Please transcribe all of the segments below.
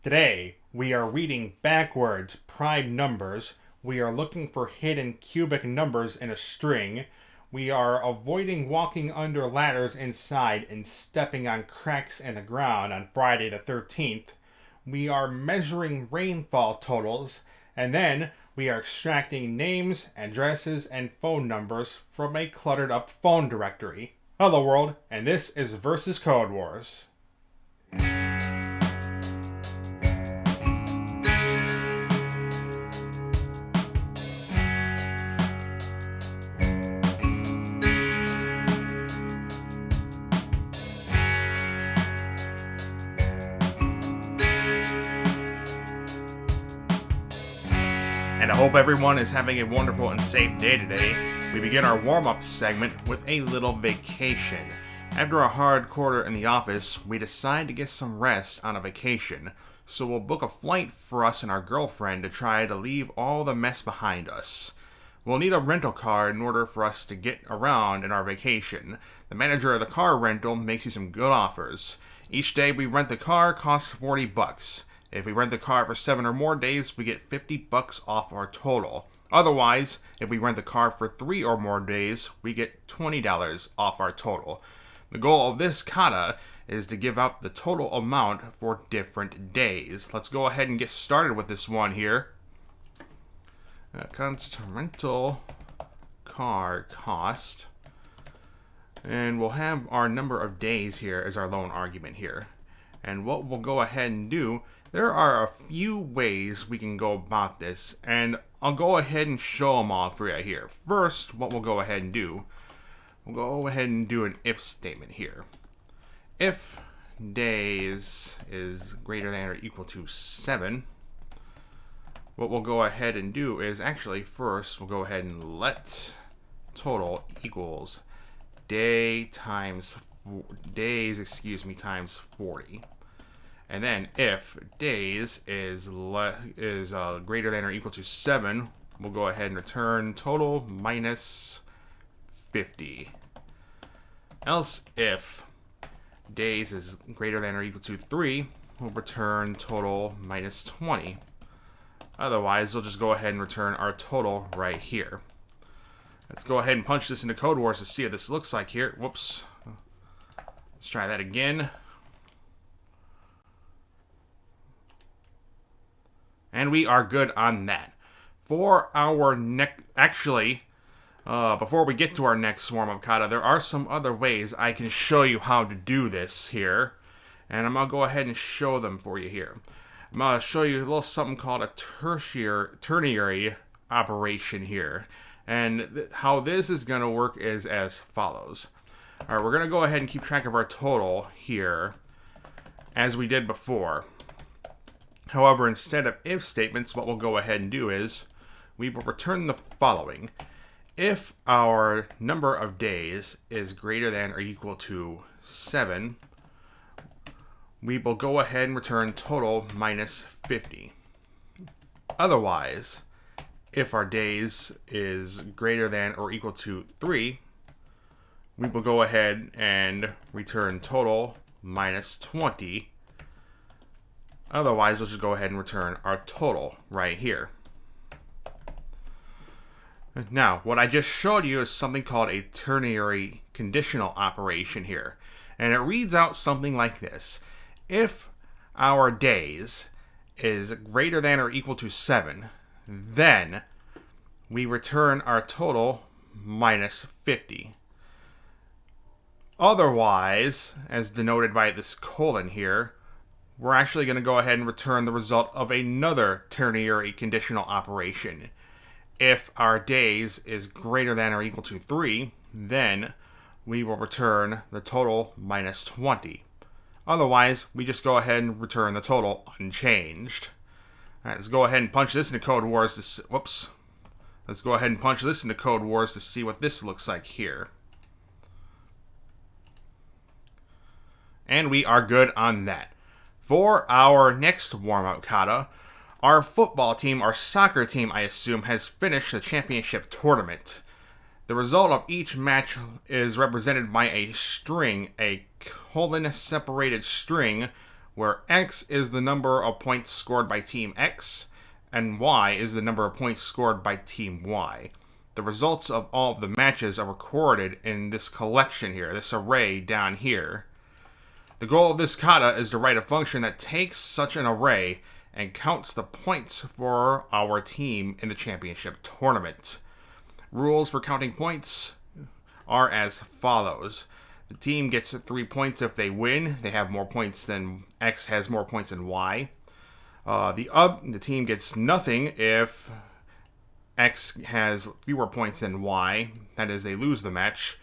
Today, we are reading backwards prime numbers. We are looking for hidden cubic numbers in a string. We are avoiding walking under ladders inside and stepping on cracks in the ground on Friday the 13th. We are measuring rainfall totals. And then, we are extracting names, addresses, and phone numbers from a cluttered up phone directory. Hello world, and this is versus Codewars. And I hope everyone is having a wonderful and safe day today. We begin our warm-up segment with a little vacation. After a hard quarter in the office, we decide to get some rest on a vacation. So we'll book a flight for us and our girlfriend to try to leave all the mess behind us. We'll need a rental car in order for us to get around in our vacation. The manager of the car rental makes you some good offers. Each day we rent the car costs $40. If we rent the car for 7 or more days, we get $50 off our total. Otherwise, if we rent the car for 3 or more days, we get $20 off our total. The goal of this kata is to give out the total amount for different days. Let's go ahead and get started with this one here. Constant rental car cost. And we'll have our number of days here as our loan argument here. And what we'll go ahead and do, there are a few ways we can go about this, and I'll go ahead and show them all for you here. First, what we'll go ahead and do, we'll go ahead and do an if statement here. If days is greater than or equal to 7, what we'll go ahead and do is actually first we'll go ahead and let total equals times 40. And then if days is greater than or equal to 7, we'll go ahead and return total minus 50. Else if days is greater than or equal to 3, we'll return total minus 20. Otherwise, we'll just go ahead and return our total right here. Let's go ahead and punch this into Codewars to see what this looks like here. Whoops. Let's try that again. And we are good on that. For our before we get to our next warm-up kata, there are some other ways I can show you how to do this here. And I'm going to go ahead and show them for you here. I'm going to show you a little something called a ternary operation here. And how this is going to work is as follows. Alright, we're going to go ahead and keep track of our total here as we did before. However, instead of if statements, what we'll go ahead and do is we will return the following. If our number of days is greater than or equal to 7, we will go ahead and return total minus 50. Otherwise, if our days is greater than or equal to 3, we will go ahead and return total minus 20. Otherwise, let's just go ahead and return our total right here. Now, what I just showed you is something called a ternary conditional operation here. And it reads out something like this. If our days is greater than or equal to 7, then we return our total minus 50. Otherwise, as denoted by this colon here, we're actually going to go ahead and return the result of another ternary conditional operation. If our days is greater than or equal to 3, then we will return the total minus 20. Otherwise, we just go ahead and return the total unchanged. Alright, let's go ahead and punch this into Codewars. Let's go ahead and punch this into Codewars to see what this looks like here. And we are good on that. For our next warm-up kata, our football team, our soccer team, I assume, has finished the championship tournament. The result of each match is represented by a string, a colon-separated string where X is the number of points scored by Team X, and Y is the number of points scored by Team Y. The results of all of the matches are recorded in this collection here, this array down here. The goal of this kata is to write a function that takes such an array and counts the points for our team in the championship tournament. Rules for counting points are as follows. The team gets 3 points if they win. They have more points than X has more points than Y. The team gets nothing if X has fewer points than Y. That is, they lose the match.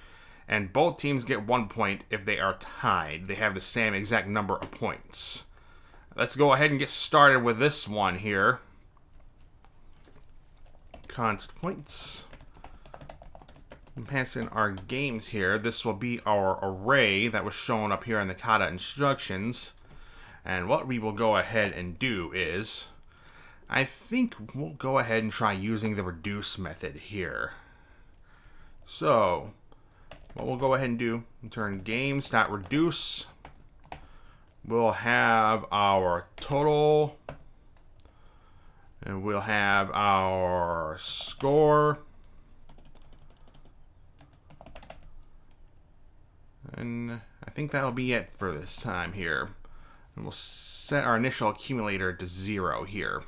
And both teams get 1 point if they are tied. They have the same exact number of points. Let's go ahead and get started with this one here. Const points. Pass in our games here. This will be our array that was shown up here in the kata instructions. And what we will go ahead and do is, I think we'll go ahead and try using the reduce method here. So, what we'll go ahead and do, turn games.reduce. We'll have our total, and we'll have our score, and I think that'll be it for this time here. And we'll set our initial accumulator to 0 here.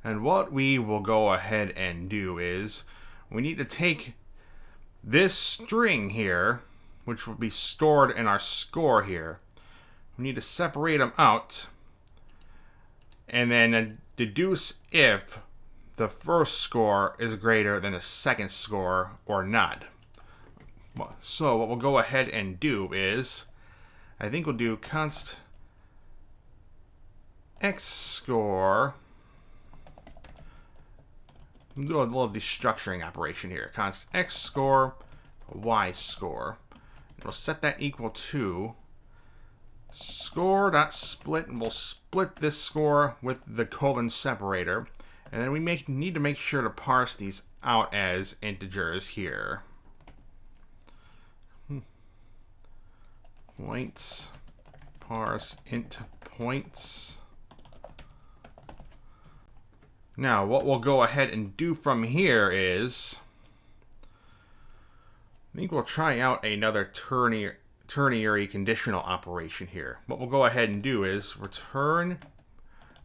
And what we will go ahead and do is, we need to take this string here, which will be stored in our score here. We need to separate them out and then deduce if the first score is greater than the second score or not. So what we'll go ahead and do is, I think we'll do const X score. We'll do a little destructuring operation here. Const X score, Y score. And we'll set that equal to score.split, and we'll split this score with the colon separator. And then we need to make sure to parse these out as integers here. Points, parse int points. Now, what we'll go ahead and do from here is, I think we'll try out another ternary conditional operation here. What we'll go ahead and do is return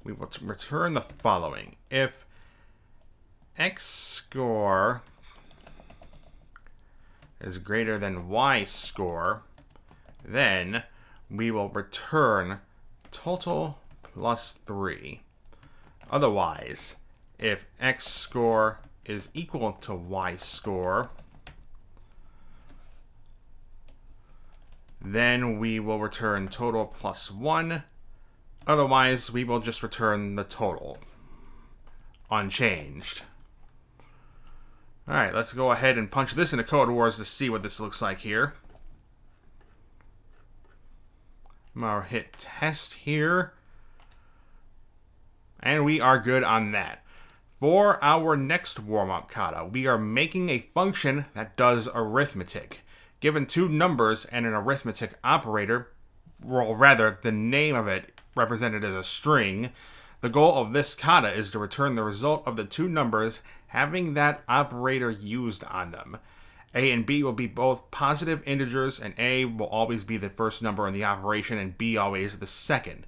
the following. If X score is greater than Y score, then we will return total plus 3. Otherwise, if X score is equal to Y score, then we will return total plus 1. Otherwise, we will just return the total unchanged. Alright, let's go ahead and punch this into Codewars to see what this looks like here. I'm going to hit test here. And we are good on that. For our next warm-up kata, we are making a function that does arithmetic. Given 2 numbers and an arithmetic operator, or rather, the name of it represented as a string, the goal of this kata is to return the result of the 2 numbers having that operator used on them. A and B will be both positive integers, and A will always be the first number in the operation, and B always the second.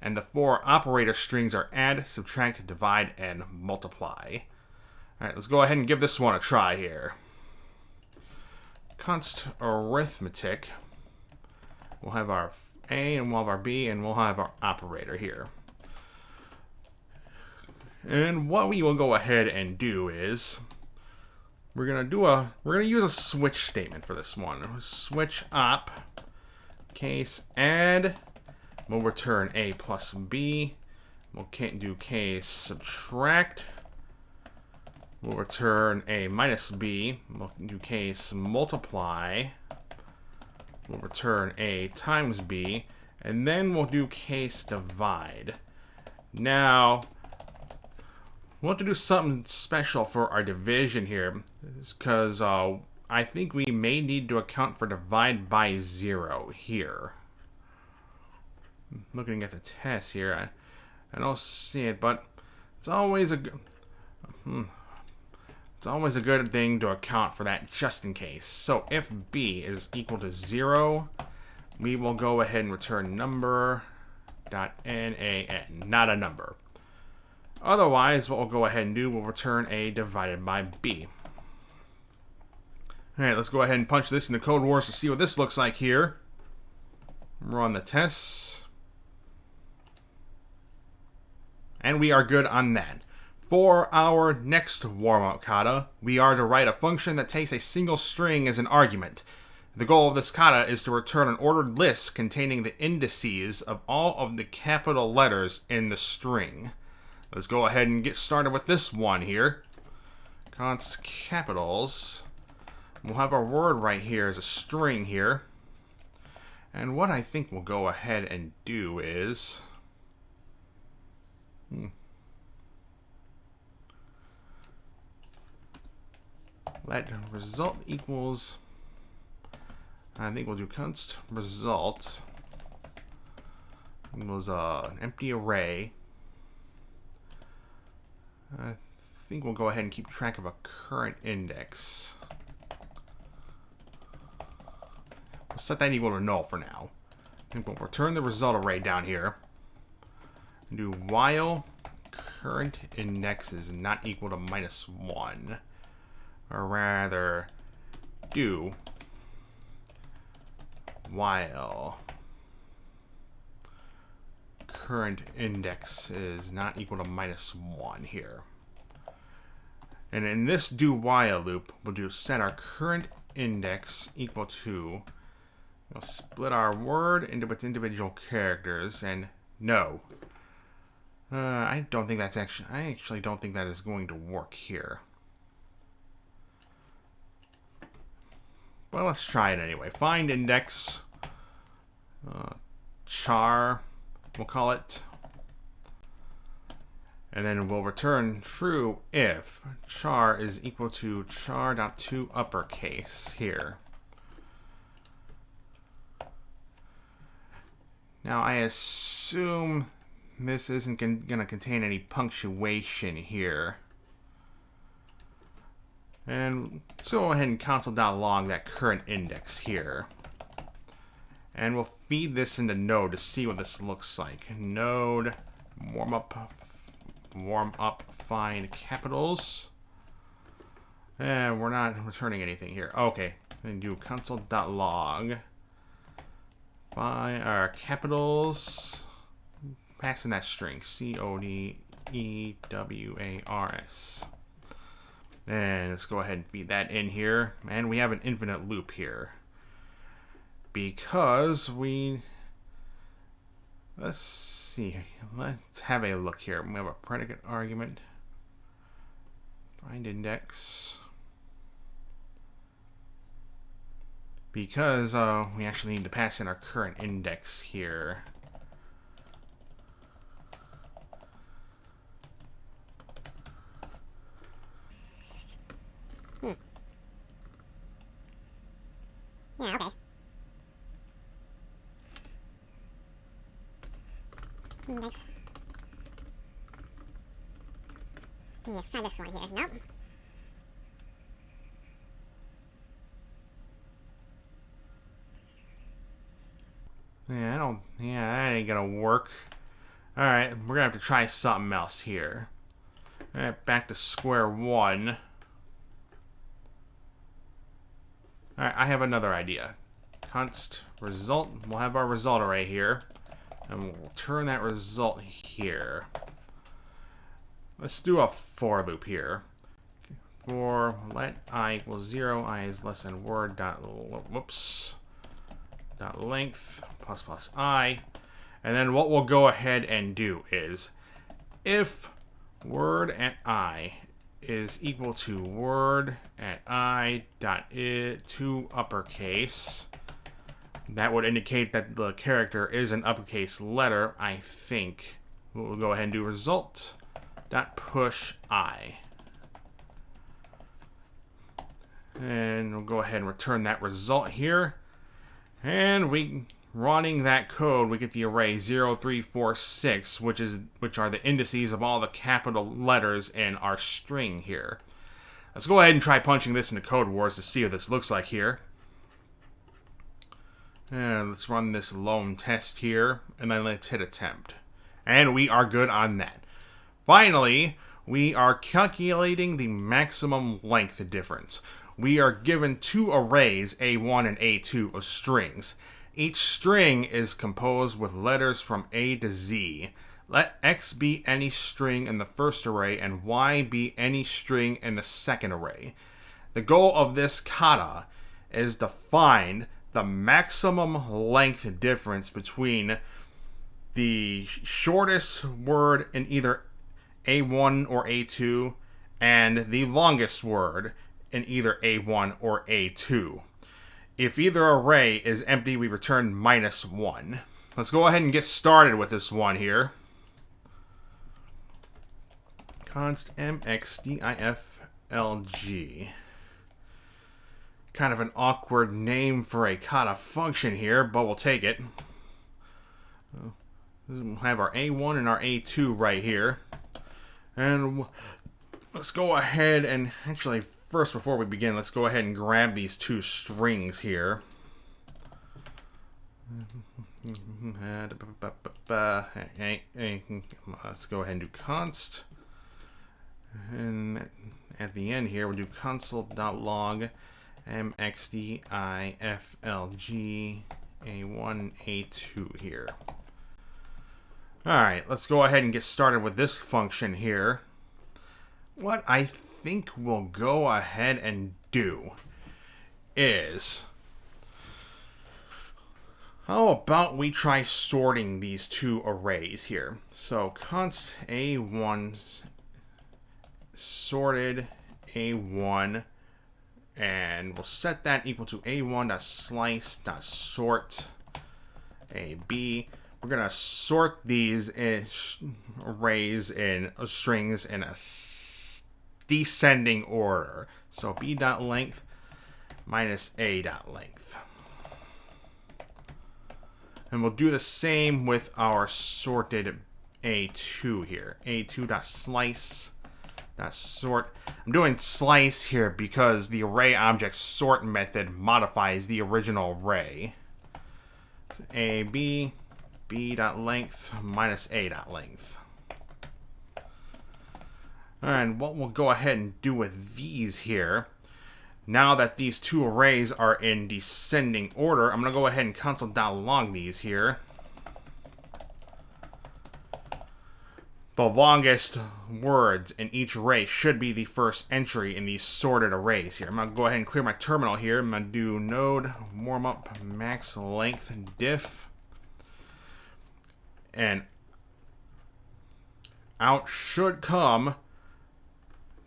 And the 4 operator strings are add, subtract, divide, and multiply. Alright, let's go ahead and give this one a try here. Const arithmetic. We'll have our A, and we'll have our B, and we'll have our operator here. And what we will go ahead and do is, we're gonna use a switch statement for this one. Switch op, case add. We'll return A plus B. We'll do case subtract. We'll return A minus B. We'll do case multiply. We'll return A times B. And then we'll do case divide. Now, we want to do something special for our division here, because I think we may need to account for divide by 0 here. Looking at the test here, I don't see it, but it's always a good thing to account for that just in case. So if b is equal to 0, we will go ahead and return number dot nan, not a number. Otherwise, what we'll go ahead and do, we'll return a divided by b. Alright, let's go ahead and punch this into Codewars to see what this looks like here. Run the tests. And we are good on that. For our next warm-up kata, we are to write a function that takes a single string as an argument. The goal of this kata is to return an ordered list containing the indices of all of the capital letters in the string. Let's go ahead and get started with this one here. Const capitals. We'll have our word right here as a string here. And what I think we'll go ahead and do is... let result equals... I think we'll do const result equals an empty array. I think we'll go ahead and keep track of a current index. We'll set that equal to null for now. I think we'll return the result array down here. And do while current index is not equal to -1. Or rather, do while current index is not equal to -1 here. And in this do while loop, we'll do set our current index equal to, we'll split our word into its individual characters, and no. I actually don't think that is going to work here. Well, let's try it anyway. Find index, char, we'll call it. And then we'll return true if char is equal to char.to uppercase here. Now, I assume this isn't going to contain any punctuation here. And so go ahead and console.log that current index here. And we'll feed this into node to see what this looks like. Node, warm up, find capitals. And we're not returning anything here. Okay, and do console.log. Find our capitals. Pass in that string, Codewars. And let's go ahead and feed that in here. And we have an infinite loop here. Because let's see. Let's have a look here. We have a predicate argument. Find index. Because we actually need to pass in our current index here. Yeah, okay. Nice. Yeah, let's try this one here. Nope. Yeah, that ain't gonna work. Alright, we're gonna have to try something else here. Alright, back to square one. Alright, I have another idea. Const result. We'll have our result array here. And we'll turn that result here. Let's do a for loop here. For let I equals 0, I is less than word dot length plus I. And then what we'll go ahead and do is if word at I is equal to word at I dot to uppercase, that would indicate that the character is an uppercase letter, I think. We'll go ahead and do result dot push I. And we'll go ahead and return that result here. And we running that code, we get the array 0, 3, 4, 6, which are the indices of all the capital letters in our string here. Let's go ahead and try punching this into Codewars to see what this looks like here. And let's run this lone test here, and then let's hit attempt. And we are good on that. Finally, we are calculating the maximum length difference. We are given two arrays, A1 and A2, of strings. Each string is composed with letters from A to Z. Let X be any string in the first array and Y be any string in the second array. The goal of this kata is to find the maximum length difference between the shortest word in either A1 or A2 and the longest word in either A1 or A2. If either array is empty, we return -1. Let's go ahead and get started with this one here. Const mxdiflg. Kind of an awkward name for a kata function here, but we'll take it. We'll have our A1 and our A2 right here. And let's go ahead and actually, first before we begin, let's go ahead and grab these two strings here. Let's go ahead and do const. And at the end here, we'll do console.log mxdiflg a1 a2 here. Alright, let's go ahead and get started with this function here. What I think we'll go ahead and do is, how about we try sorting these two arrays here? So const A1 sorted A1, and we'll set that equal to A1.slice.sort AB. We're going to sort these arrays in strings in a descending order. So b.length minus a.length. And we'll do the same with our sorted A2 here. A2.slice.sort. I'm doing slice here because the array object sort method modifies the original array. So AB, b.length minus a.length. And what we'll go ahead and do with these here, now that these two arrays are in descending order, I'm going to go ahead and console.log these here. The longest words in each array should be the first entry in these sorted arrays here. I'm going to go ahead and clear my terminal here. I'm going to do node warmup max length diff. And out should come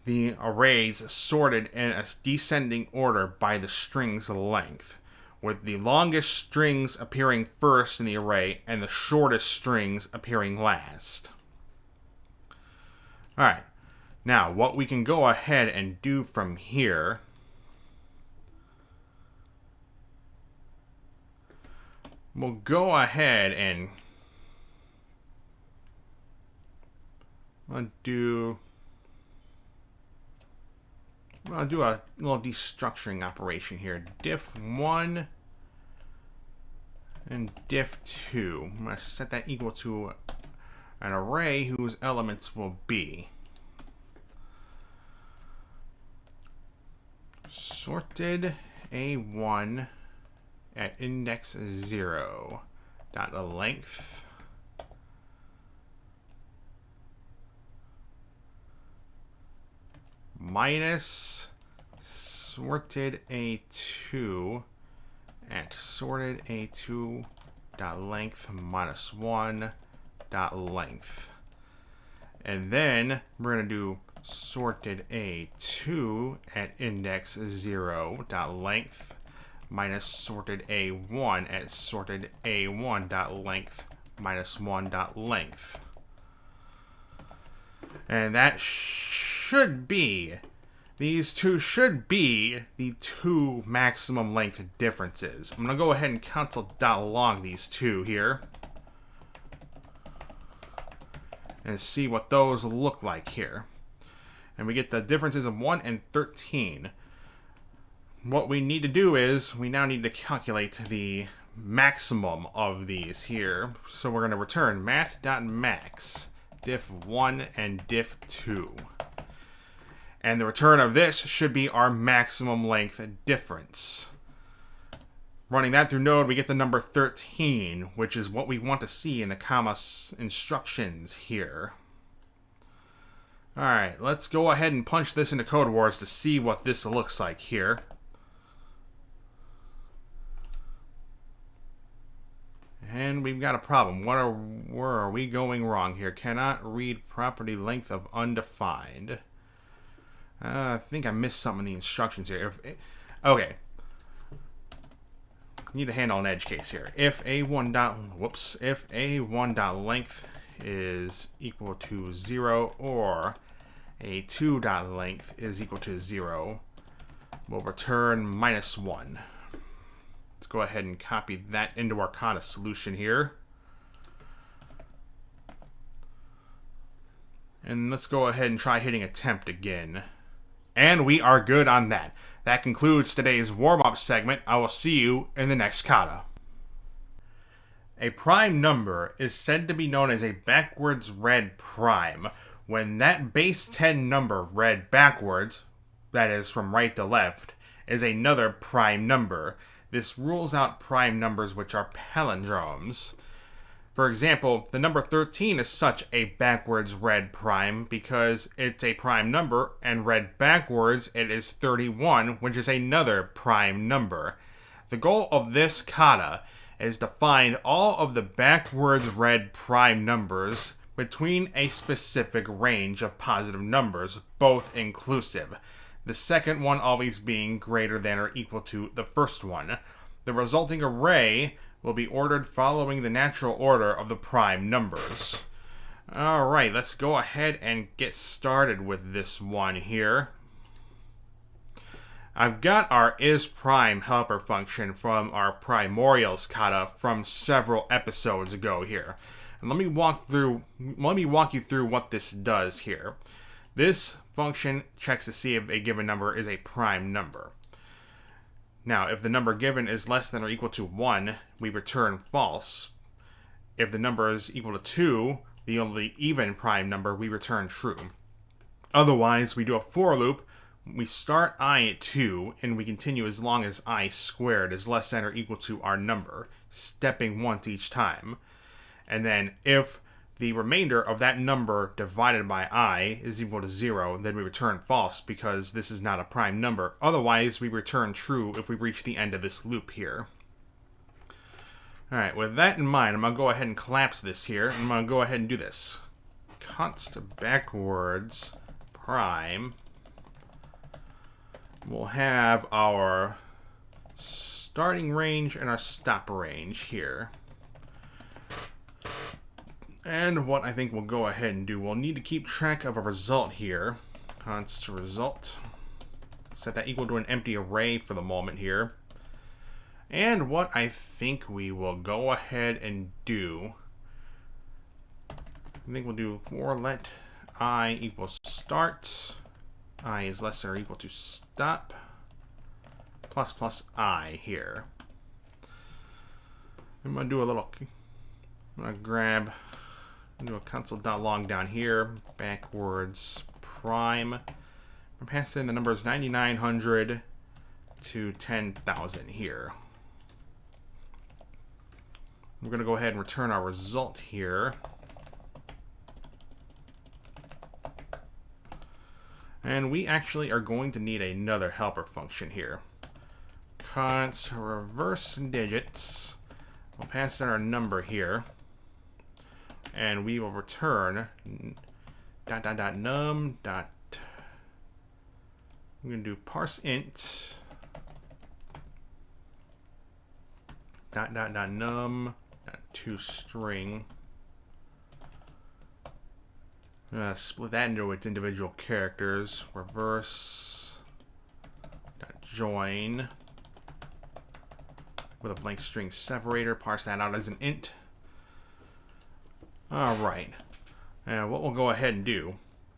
the arrays sorted in a descending order by the string's length, with the longest strings appearing first in the array and the shortest strings appearing last. Alright, now what we can go ahead and do from here, we'll go ahead and I'll do a little destructuring operation here. Diff1 and diff2. I'm going to set that equal to an array whose elements will be sorted A1 at index 0 dot length minus sorted A2 at sorted A2 dot length minus 1 dot length. And then we're going to do sorted A2 at index 0 dot length minus sorted A1 at sorted A1 dot length minus 1 dot length. And that should be these two should be the two maximum length differences. I'm going to go ahead and console.log these two here. And see what those look like here. And we get the differences of 1 and 13. What we need to do is, we now need to calculate the maximum of these here. So we're going to return math.max, diff1 and diff2. And the return of this should be our maximum length difference. Running that through Node, we get the number 13, which is what we want to see in the comma instructions here. Alright, let's go ahead and punch this into Codewars to see what this looks like here. And we've got a problem. Where are we going wrong here? Cannot read property length of undefined. I think I missed something in the instructions here. Okay. Need to handle an edge case here. If a1 dot length is equal to 0 or a2 dot length is equal to 0, we'll return -1. Let's go ahead and copy that into our Kata solution here. And let's go ahead and try hitting attempt again. And we are good on that. That concludes today's warm-up segment. I will see you in the next kata. A prime number is said to be known as a backwards read prime when that base 10 number read backwards, that is from right to left, is another prime number. This rules out prime numbers which are palindromes. For example, the number 13 is such a backwards read prime because it's a prime number, and read backwards it is 31, which is another prime number. The goal of this kata is to find all of the backwards read prime numbers between a specific range of positive numbers, both inclusive. The second one always being greater than or equal to the first one. The resulting array will be ordered following the natural order of the prime numbers. Alright, let's go ahead and get started with this one here. I've got our isPrime helper function from our primorials kata from several episodes ago here. And let me walk you through what this does here. This function checks to see if a given number is a prime number. Now, if the number given is less than or equal to 1, we return false. If the number is equal to 2, the only even prime number, we return true. Otherwise, we do a for loop. We start I at 2, and we continue as long as I squared is less than or equal to our number, stepping once each time. And then if the remainder of that number divided by I is equal to 0, then we return false because this is not a prime number. Otherwise, we return true if we reach the end of this loop here. Alright, with that in mind, I'm going to go ahead and collapse this here. I'm going to go ahead and do this. Const backwards prime. We'll have our starting range and our stop range here. And what I think we'll go ahead and do, we'll need to keep track of a result here. Const result. Set that equal to an empty array for the moment here. And what I think we will go ahead and do, I think we'll do for let I equals start. I is less than or equal to stop. Plus I here. I'm going to do a little, I'm going to grab, do a console.log down here, backwards prime. I'm passing the numbers 9900 to 10,000 here. We're going to go ahead and return our result here. And we actually are going to need another helper function here. Const reverse digits. We'll pass in our number here. And we will return num. I'm going to do parse int num toString. Split that into its individual characters. Reverse join with a blank string separator. Parse that out as an int. All right. And what we'll go ahead and do,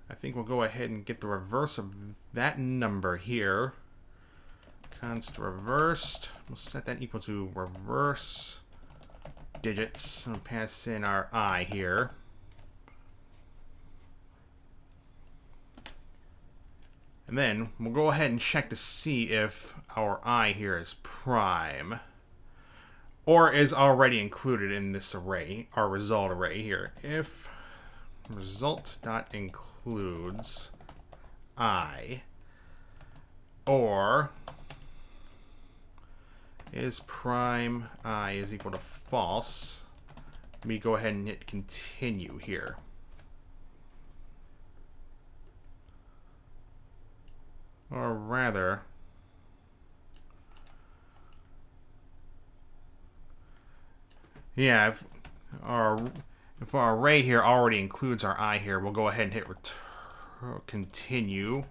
I think we'll go ahead and get the reverse of that number here. Const reversed. We'll set that equal to reverse digits. And pass in our I here. And then we'll go ahead and check to see if our I here is prime or is already included in this array, our result array here. If result.includes I or is prime I is equal to false, let me go ahead and hit continue here. Or rather, yeah, if our array here already includes our I here, we'll go ahead and hit continue,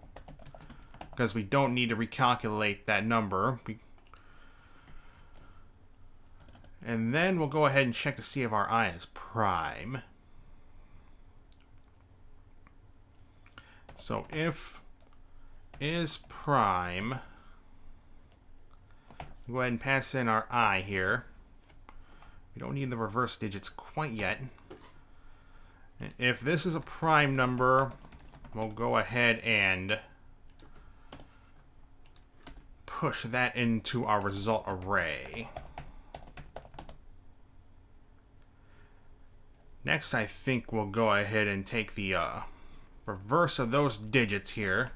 because we don't need to recalculate that number. And then we'll go ahead and check to see if our I is prime. So if is prime, go ahead and pass in our I here. We don't need the reverse digits quite yet. And if this is a prime number, we'll go ahead and push that into our result array. Next, I think we'll go ahead and take the reverse of those digits here.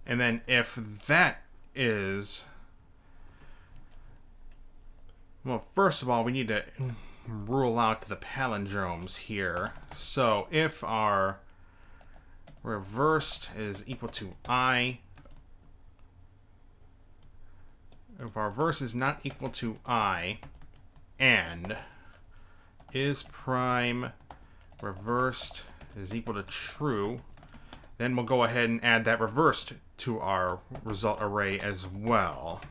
And then if that is, well, first of all, we need to rule out the palindromes here. So if our reversed is equal to I, if our reverse is not equal to I, and is prime reversed is equal to true, then we'll go ahead and add that reversed to our result array as well.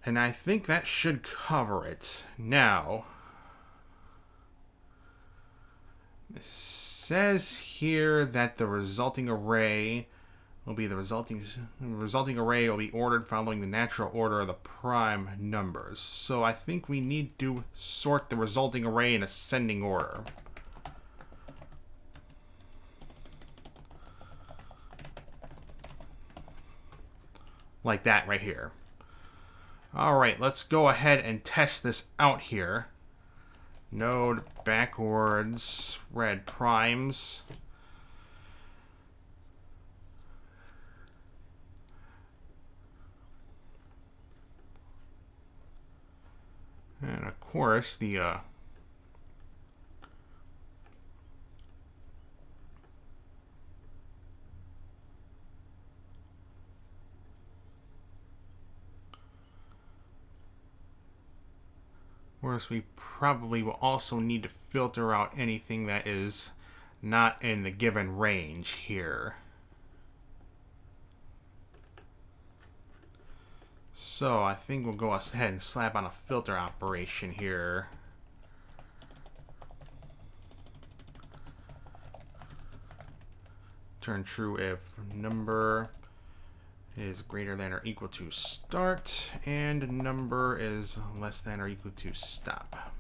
And I think that should cover it. Now, it says here that the resulting array will be ordered following the natural order of the prime numbers. So I think we need to sort the resulting array in ascending order. Like that right here. Alright, let's go ahead and test this out here. Node backwards red primes. And of course, the whereas we probably will also need to filter out anything that is not in the given range here. So I think we'll go ahead and slap on a filter operation here. Turn true if number is greater than or equal to start and number is less than or equal to stop.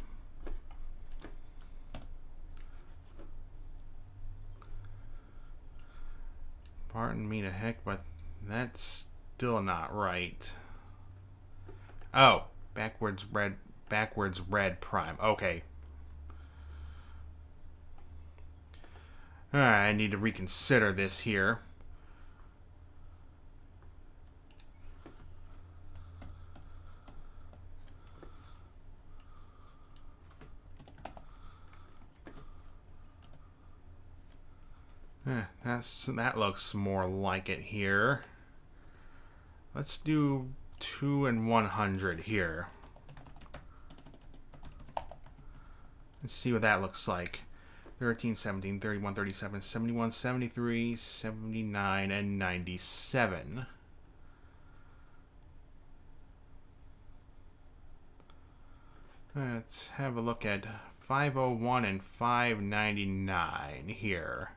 Pardon me to heck, but that's still not right. Oh, backwards red prime. Okay. Alright, I need to reconsider this here. That looks more like it here. Let's do 2 and 100 here. Let's see what that looks like. 13, 17, 31, 37, 71, 73, 79, and 97. Let's have a look at 501 and 599 here.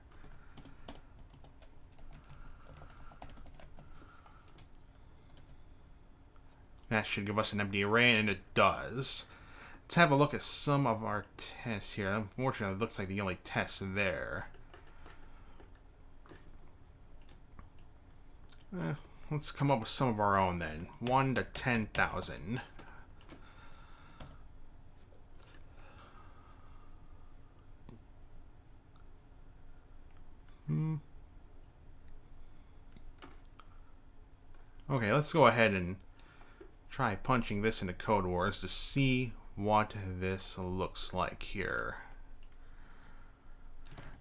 That should give us an empty array, and it does. Let's have a look at some of our tests here. Unfortunately, it looks like the only test there. Let's come up with some of our own then. 1 to 10,000. Okay, let's go ahead and try punching this into Codewars to see what this looks like here.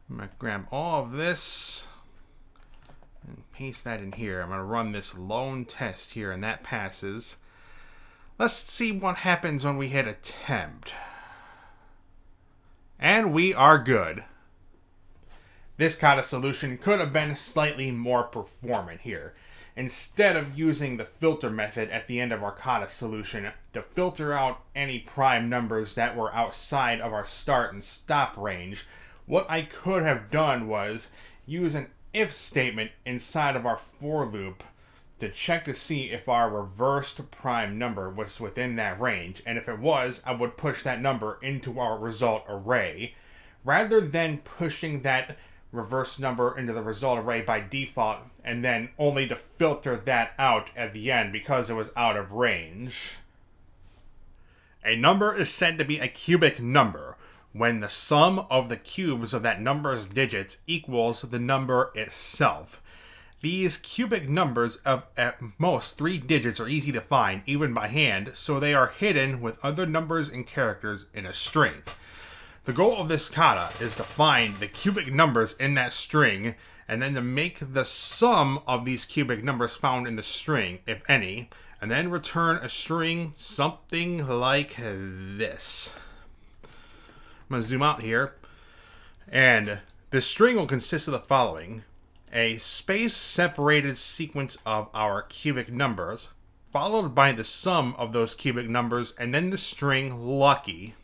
I'm going to grab all of this and paste that in here. I'm going to run this lone test here, and that passes. Let's see what happens when we hit attempt. And we are good. This Kata solution could have been slightly more performant here. Instead of using the filter method at the end of our Kata solution to filter out any prime numbers that were outside of our start and stop range, what I could have done was use an if statement inside of our for loop to check to see if our reversed prime number was within that range, and if it was, I would push that number into our result array, rather than pushing that reverse number into the result array by default, and then only to filter that out at the end because it was out of range. A number is said to be a cubic number when the sum of the cubes of that number's digits equals the number itself. These cubic numbers of at most 3 digits are easy to find, even by hand, so they are hidden with other numbers and characters in a string. The goal of this kata is to find the cubic numbers in that string, and then to make the sum of these cubic numbers found in the string, if any, and then return a string something like this. I'm going to zoom out here, and this string will consist of the following: a space-separated sequence of our cubic numbers, followed by the sum of those cubic numbers, and then the string lucky.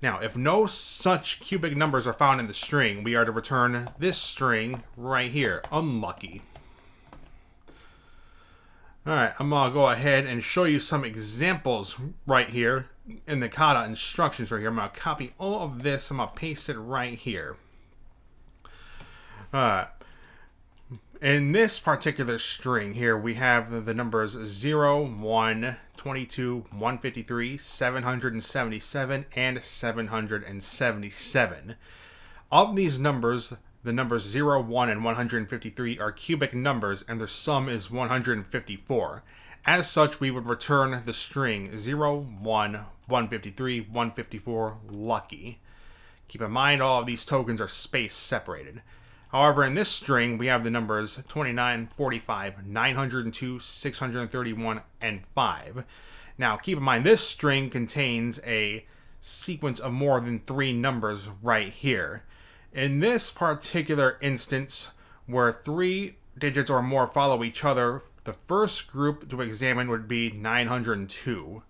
Now, if no such cubic numbers are found in the string, we are to return this string right here, unlucky. Alright, I'm going to go ahead and show you some examples right here in the kata instructions right here. I'm going to copy all of this, I'm going to paste it right here. In this particular string here, we have the numbers 0, 1, 22, 153, 777, and 777. Of these numbers, the numbers 0, 1, and 153 are cubic numbers, and their sum is 154. As such, we would return the string 0, 1, 153, 154, lucky. Keep in mind, all of these tokens are space separated. However, in this string, we have the numbers 29, 45, 902, 631, and 5. Now, keep in mind, this string contains a sequence of more than 3 numbers right here. In this particular instance, where 3 digits or more follow each other, the first group to examine would be 902.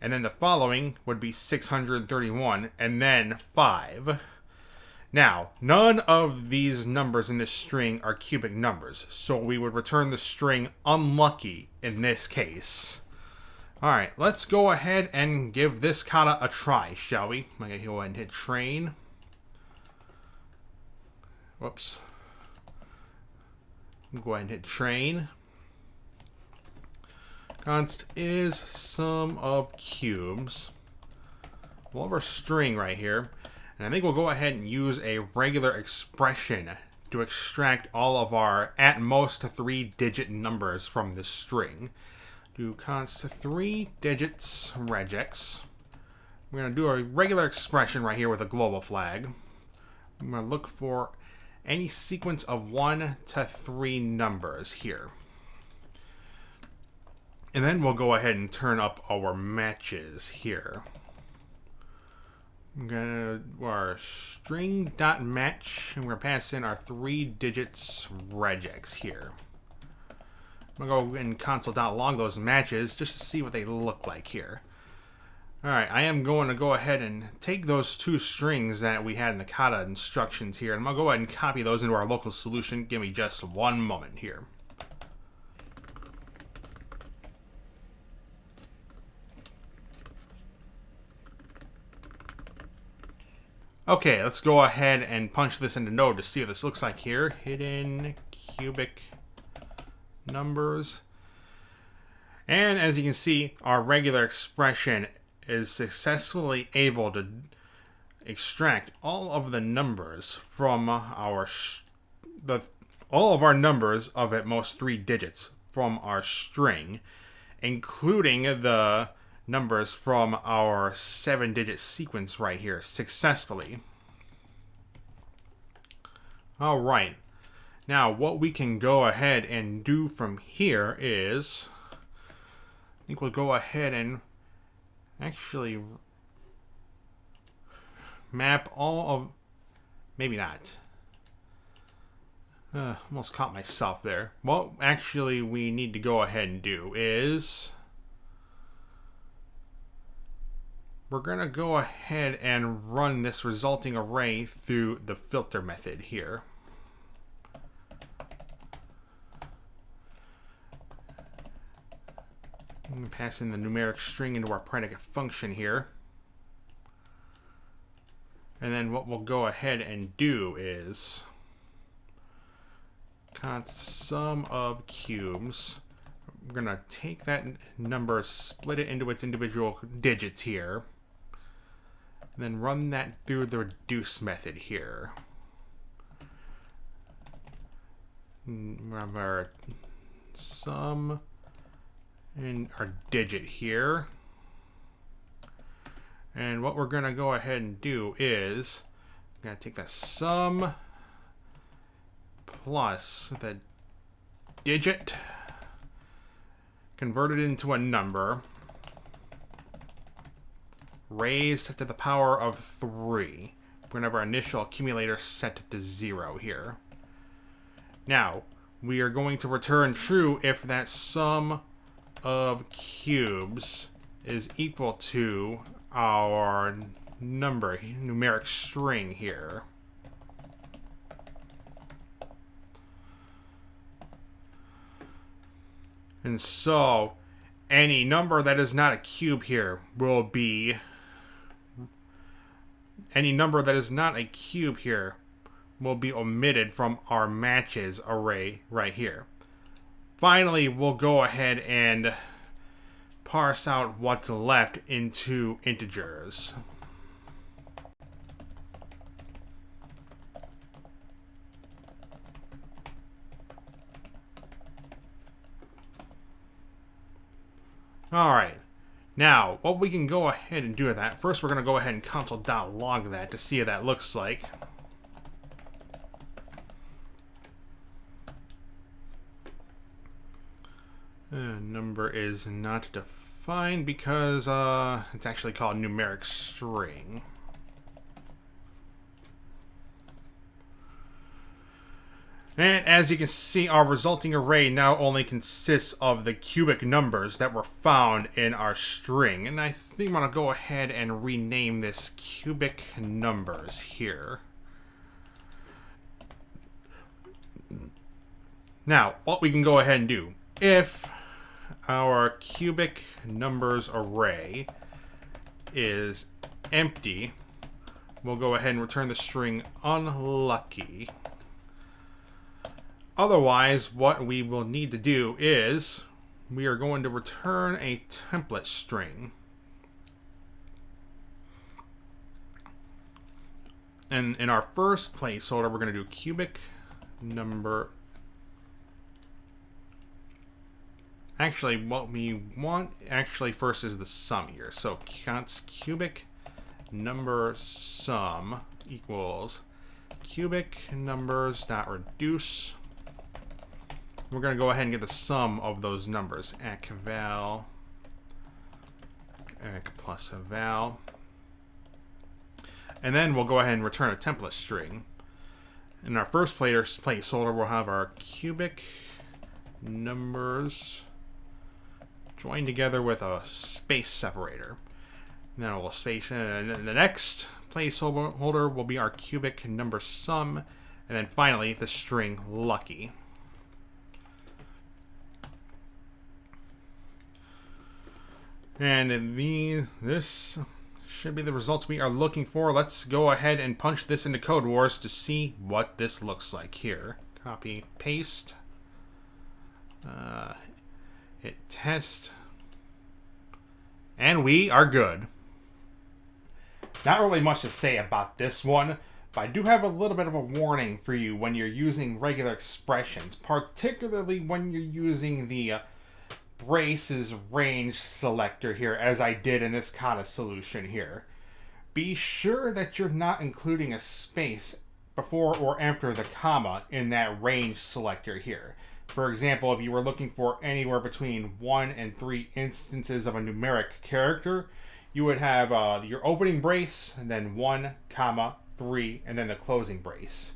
And then the following would be 631, and then 5. Now, none of these numbers in this string are cubic numbers, so we would return the string unlucky in this case. Alright, let's go ahead and give this kata a try, shall we? I'm going to go ahead and hit train. Whoops. Go ahead and hit train. Const is sum of cubes. We'll have our string right here. And I think we'll go ahead and use a regular expression to extract all of our at most 3-digit numbers from this string. Do const 3 digits regex. We're going to do a regular expression right here with a global flag. I'm going to look for any sequence of 1 to 3 numbers here. And then we'll go ahead and turn up our matches here. I'm gonna do our string dot match, and we're gonna pass in our 3 digits regex here. I'm gonna go and console.log those matches just to see what they look like here. Alright, I am going to go ahead and take those 2 strings that we had in the Kata instructions here, and I'm going to go ahead and copy those into our local solution. Give me just one moment here. Okay, let's go ahead and punch this into Node to see what this looks like here. Hidden cubic numbers. And as you can see, our regular expression is successfully able to extract all of the numbers from all of our numbers of at most 3 digits from our string, including the numbers from our 7-digit sequence right here successfully. Alright, now what we can go ahead and do from here is, I think we'll go ahead and actually map all of, maybe not. Almost caught myself there. What actually we need to go ahead and do is, we're gonna go ahead and run this resulting array through the filter method here. I'm going to pass in the numeric string into our predicate function here. And then what we'll go ahead and do is const sum of cubes. We're going to take that number, split it into its individual digits here, and then run that through the reduce method here. Remember, sum and our digit here. And what we're going to go ahead and do is, I'm going to take the sum plus the digit, convert it into a number, raised to the power of 3. We're going to have our initial accumulator set to 0 here. Now, we are going to return true if that sum of cubes is equal to our numeric string here. And so, any number that is not a cube here will be, omitted from our matches array right here. Finally, we'll go ahead and parse out what's left into integers. Alright, now what we can go ahead and do with that, first we're going to go ahead and console.log that to see what that looks like. Number is not defined because it's actually called numeric string. And as you can see, our resulting array now only consists of the cubic numbers that were found in our string. And I think I'm going to go ahead and rename this cubic numbers here. Now, what we can go ahead and do, if our cubic numbers array is empty, we'll go ahead and return the string unlucky. Otherwise, what we will need to do is we are going to return a template string. And in our first placeholder, we're going to do cubic number. Actually, what we want first is the sum here. So const cubic number sum equals cubic numbers dot reduce. We're going to go ahead and get the sum of those numbers. Ack val, ack plus a val. And then we'll go ahead and return a template string. In our first placeholder, we'll have our cubic numbers joined together with a space separator. And then we'll space in, and then the next placeholder will be our cubic number sum, and then finally the string lucky. And this should be the results we are looking for. Let's go ahead and punch this into Codewars to see what this looks like here. Copy, paste, hit test, and we are good. Not really much to say about this one, but I do have a little bit of a warning for you when you're using regular expressions, particularly when you're using the braces range selector here, as I did in this Kata solution here. Be sure that you're not including a space before or after the comma in that range selector here. For example, if you were looking for anywhere between 1 and 3 instances of a numeric character, you would have your opening brace, and then 1, 3, and then the closing brace.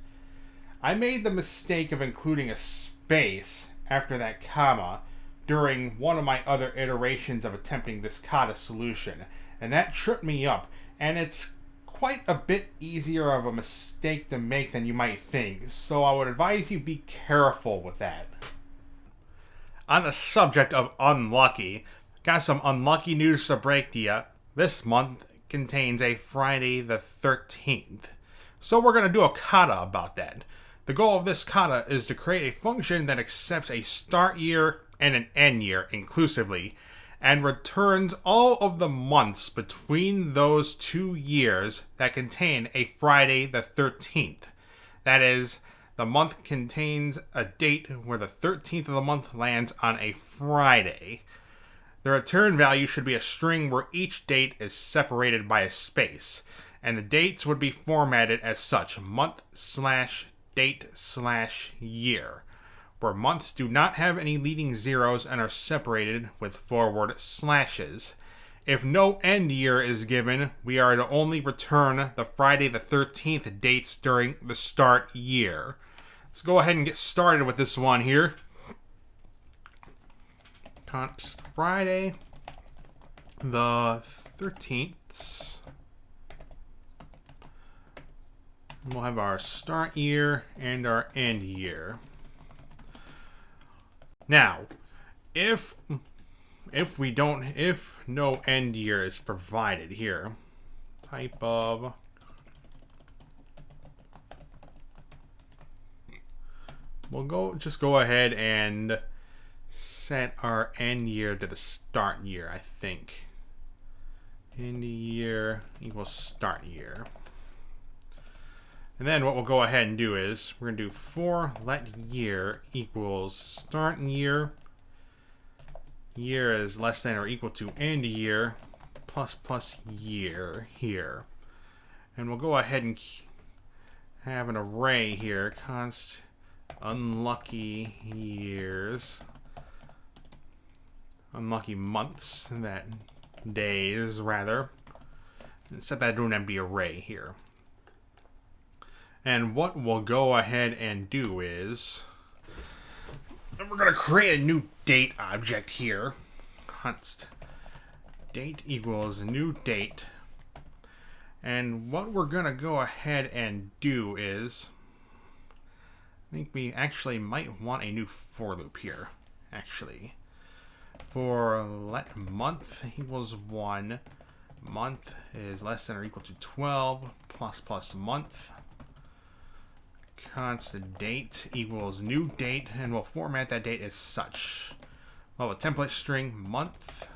I made the mistake of including a space after that comma during one of my other iterations of attempting this Kata solution, and that tripped me up, and it's quite a bit easier of a mistake to make than you might think, so I would advise you be careful with that. On the subject of unlucky, got some unlucky news to break to you. This month contains a Friday the 13th, so we're going to do a Kata about that. The goal of this Kata is to create a function that accepts a start year and an end year inclusively, and returns all of the months between those 2 years that contain a Friday the 13th. That is, the month contains a date where the 13th of the month lands on a Friday. The return value should be a string where each date is separated by a space, and the dates would be formatted as such: month/date/year, where months do not have any leading zeros and are separated with forward slashes. If no end year is given, we are to only return the Friday the 13th dates during the start year. Let's go ahead and get started with this one here. Const Friday the 13th. We'll have our start year and our end year. Now, if no end year is provided here, type of just go ahead and set our end year to the start year, I think. End year equals start year. And then what we'll go ahead and do is we're going to do for let year equals start year. Year is less than or equal to end year plus year here. And we'll go ahead and have an array here, const unlucky years, unlucky months, that days rather, and set that to an empty array here. And what we'll go ahead and do is, we're going to create a new date object here. Const date equals new date. And what we're going to go ahead and do is, I think we actually might want a new for loop here, actually. For let month equals 1, month is less than or equal to 12, plus month. Constant date equals new date, and we'll format that date as such. Well, a template string month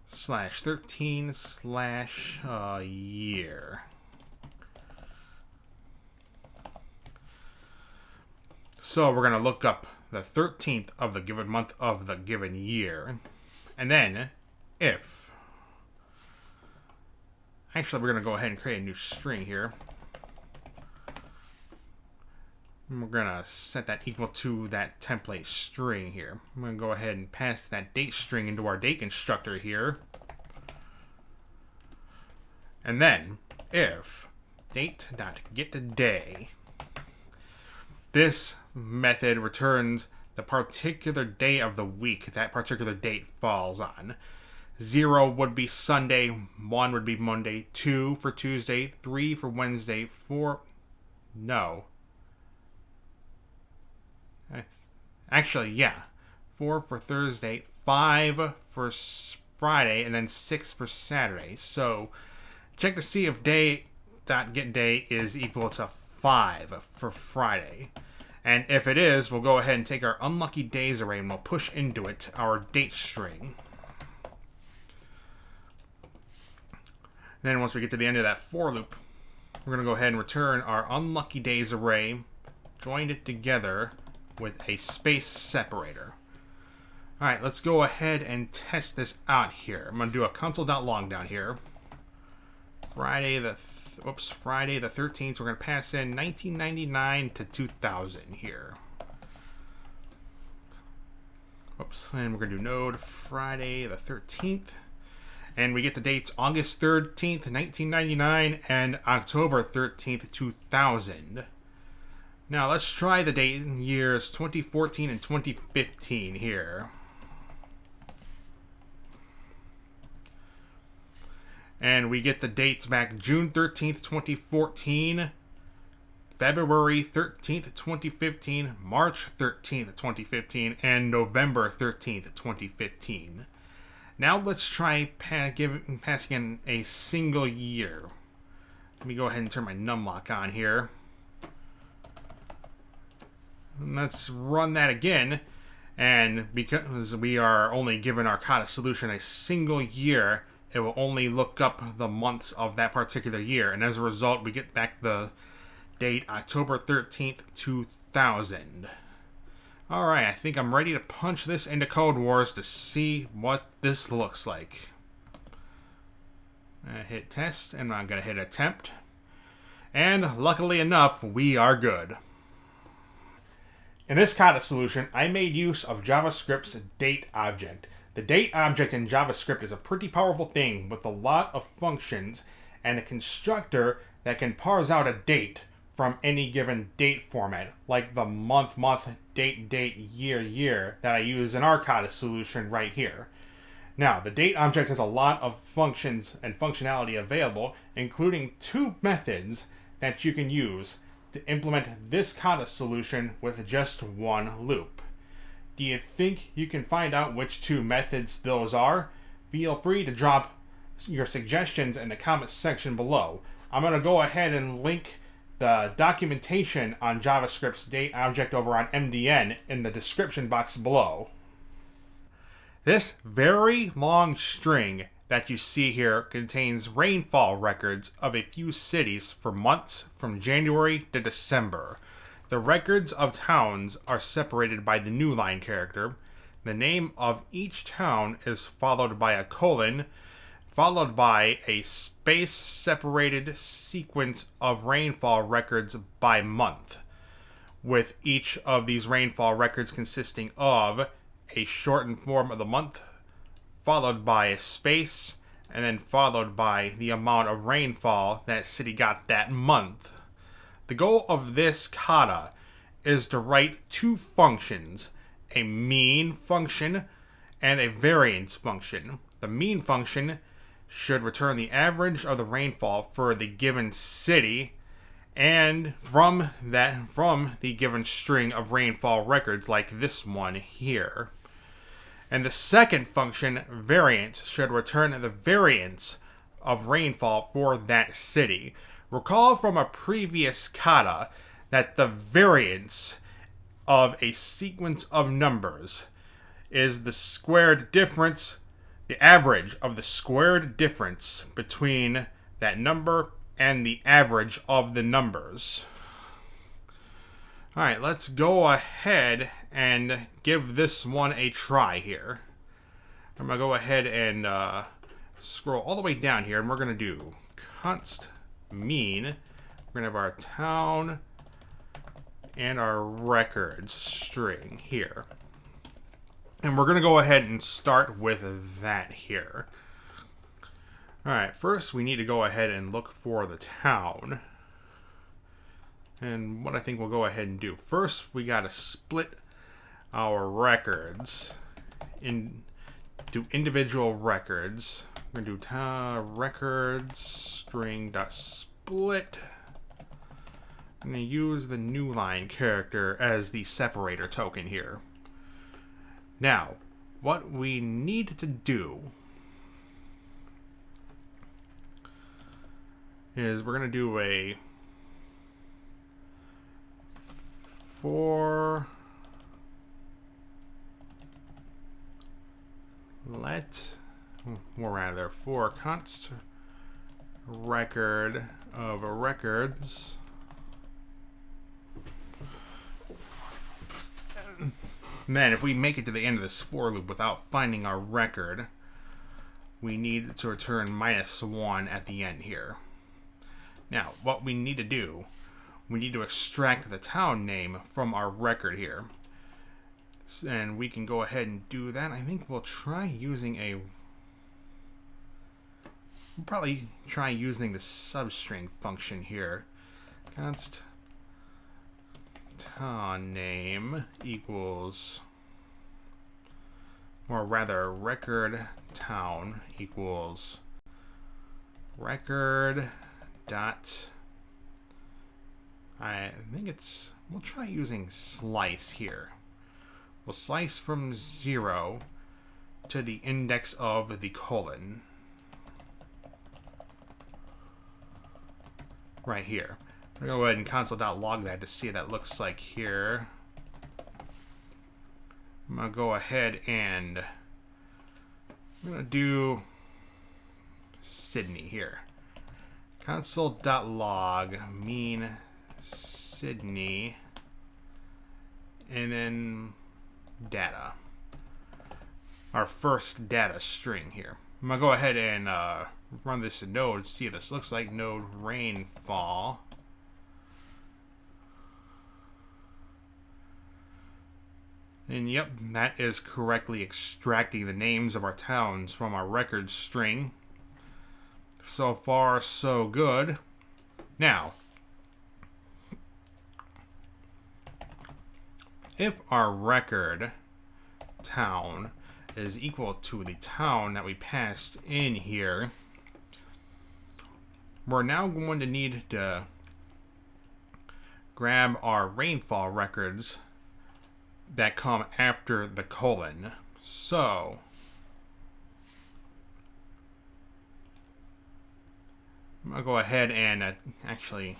/13/year. So we're going to look up the 13th of the given month of the given year, and then if, actually we're going to go ahead and create a new string here. We're going to set that equal to that template string here. I'm going to go ahead and pass that date string into our date constructor here. And then, if date.getDay, this method returns the particular day of the week that particular date falls on. 0 would be Sunday, 1 would be Monday, 2 for Tuesday, 3 for Wednesday, 4... No. Actually, yeah. 4 for Thursday, 5 for Friday, and then 6 for Saturday. So, check to see if day.getDay is equal to 5 for Friday. And if it is, we'll go ahead and take our unlucky days array and we'll push into it our date string. Then once we get to the end of that for loop, we're going to go ahead and return our unlucky days array, join it together with a space separator. Alright, let's go ahead and test this out here. I'm going to do a console.log down here. Friday the 13th, so we're going to pass in 1999 to 2000 here. Whoops, and we're going to do node Friday the 13th. And we get the dates August 13th, 1999 and October 13th, 2000. Now let's try the date in years 2014 and 2015 here. And we get the dates back June 13th, 2014, February 13th, 2015, March 13th, 2015, and November 13th, 2015. Now let's try passing in a single year. Let me go ahead and turn my numlock on here. And let's run that again. And because we are only given our Kata solution a single year, it will only look up the months of that particular year. And as a result, we get back the date October 13th, 2000. Alright, I think I'm ready to punch this into Codewars to see what this looks like. I hit test, and I'm going to hit attempt. And luckily enough, we are good. In this Kata solution, I made use of JavaScript's date object. The date object in JavaScript is a pretty powerful thing with a lot of functions and a constructor that can parse out a date from any given date format, like the month, date, year that I use in our Kata solution right here. Now, the date object has a lot of functions and functionality available, including 2 methods that you can use to implement this Kata solution with just 1 loop. Do you think you can find out which 2 methods those are? Feel free to drop your suggestions in the comments section below. I'm going to go ahead and link the documentation on JavaScript's date object over on MDN in the description box below. This very long string that you see here contains rainfall records of a few cities for months from January to December. The records of towns are separated by the new line character. The name of each town is followed by a colon, followed by a space-separated sequence of rainfall records by month, with each of these rainfall records consisting of a shortened form of the month, followed by a space, and then followed by the amount of rainfall that city got that month. The goal of this kata is to write 2 functions, a mean function and a variance function. The mean function should return the average of the rainfall for the given city and from the given string of rainfall records like this one here. And the second function, variance, should return the variance of rainfall for that city. Recall from a previous kata that the variance of a sequence of numbers is the squared difference, the average of the squared difference between that number and the average of the numbers. Alright, let's go ahead and give this one a try here. I'm going to go ahead and scroll all the way down here, and we're going to do const mean. We're going to have our town and our records string here. And we're going to go ahead and start with that here. Alright, first we need to go ahead and look for the town. And what I think we'll go ahead and do. First, we gotta split our records into individual records. We're gonna do records string.split. I'm gonna use the new line character as the separator token here. Now, what we need to do is we're going to do a for const record of records and then if we make it to the end of this for loop without finding our record, we need to return -1 at the end here. Now, what we need to do, we need to extract the town name from our record here. And we can go ahead and do that. I think we'll probably try using the substring function here. Const town name equals, or rather record town equals record dot, we'll try using slice here. We'll slice from 0 to the index of the colon. Right here. I'm going to go ahead and console.log that to see what that looks like here. I'm going to go ahead and I'm going to do Sydney here. Console.log mean Sydney and then data. Our first data string here. I'm going to go ahead and run this in Node, see what this looks like. Node Rainfall. And yep, that is correctly extracting the names of our towns from our record string. So far, so good. Now, if our record town is equal to the town that we passed in here, we're now going to need to grab our rainfall records that come after the colon. So I'm going to go ahead and actually